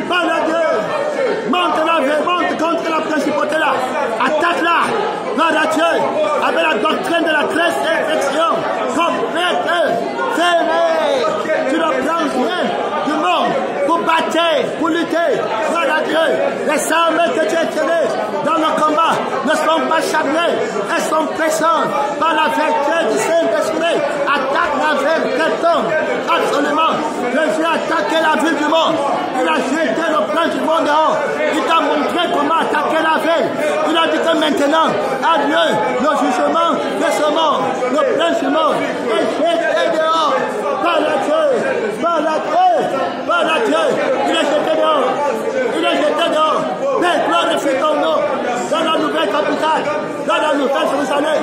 par la Dieu. Monte la vie, monte contre la principauté là. Attaque-la, par la Dieu, avec la doctrine de la résurrection complète, fermée. Tu ne prends rien du monde pour battre, pour lutter. Par la Dieu, les armes que tu as tirées dans le combat ne sont pas chagrées, elles sont pressantes par la vertu du Saint-Esprit. Attaque la ville qu'elle tombe. Absolument. Jésus a attaqué la ville du monde. Il a jeté le plan du monde dehors. Il t'a montré comment attaquer la ville. Il a dit que maintenant, adieu, le jugement de ce monde, le prince du monde est jeté dehors. Par la Dieu, par la Dieu, par la Dieu. Il est jeté dehors. Il est jeté dehors. Père, glorifie ton nom dans la nouvelle capitale, dans la nouvelle Jérusalem.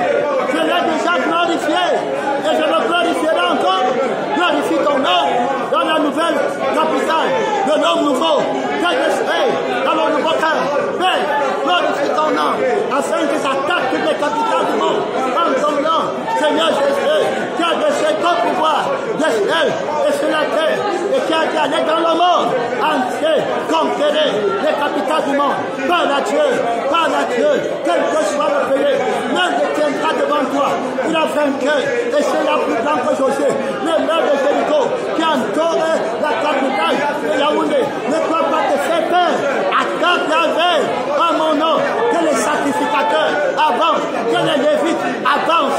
Je l'ai déjà glorifié et je le glorifierai encore. Glorifie ton nom dans la nouvelle capitale, de l'homme nouveau, quel esprit dans le nouveau cœur. Père, glorifie ton nom afin que s'attaque toutes les capitales du monde. En ton nom, Seigneur Jésus, qui a décidé ton pouvoir de ciel et sur la terre et qui a dit aller dans le monde entier, conquérir les capitales du monde. Par la Dieu, quel que soit le pays, l'un ne tiendra devant toi. Il a vaincu et c'est la plus grande que Josué, le maire de Jéricho, qui a entouré la capitale de Yaoundé. Ne avance.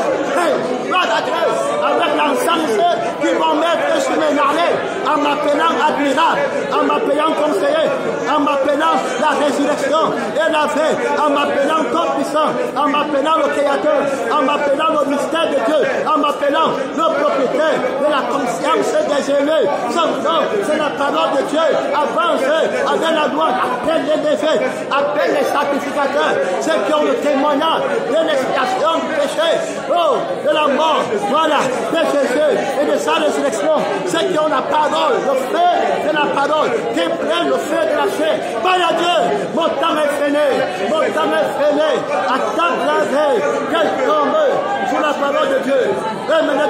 Gloire à Dieu. Avec l'ensemble qui vont mettre sur mes narines, en m'appelant admirable, en m'appelant conseiller, en m'appelant la résurrection et la vie, en m'appelant tout puissant, en m'appelant le créateur, en m'appelant le mystère de Dieu, en m'appelant le propriétaire de la conscience des élus. Son nom, c'est la parole de Dieu. Avance avec la loi, appelle les défaits, appelle les sacrificateurs, ceux qui ont le témoignage de l'expiation du péché, oh, de la mort, voilà, de Jésus et de sa résurrection, ceux qui ont la parole, le feu de la parole, qui prennent le feu de la chair. Par Dieu, mon temps est fini, mon temps est fini, attends la veille, qu'elle tombe sur la parole de Dieu. Et maintenant,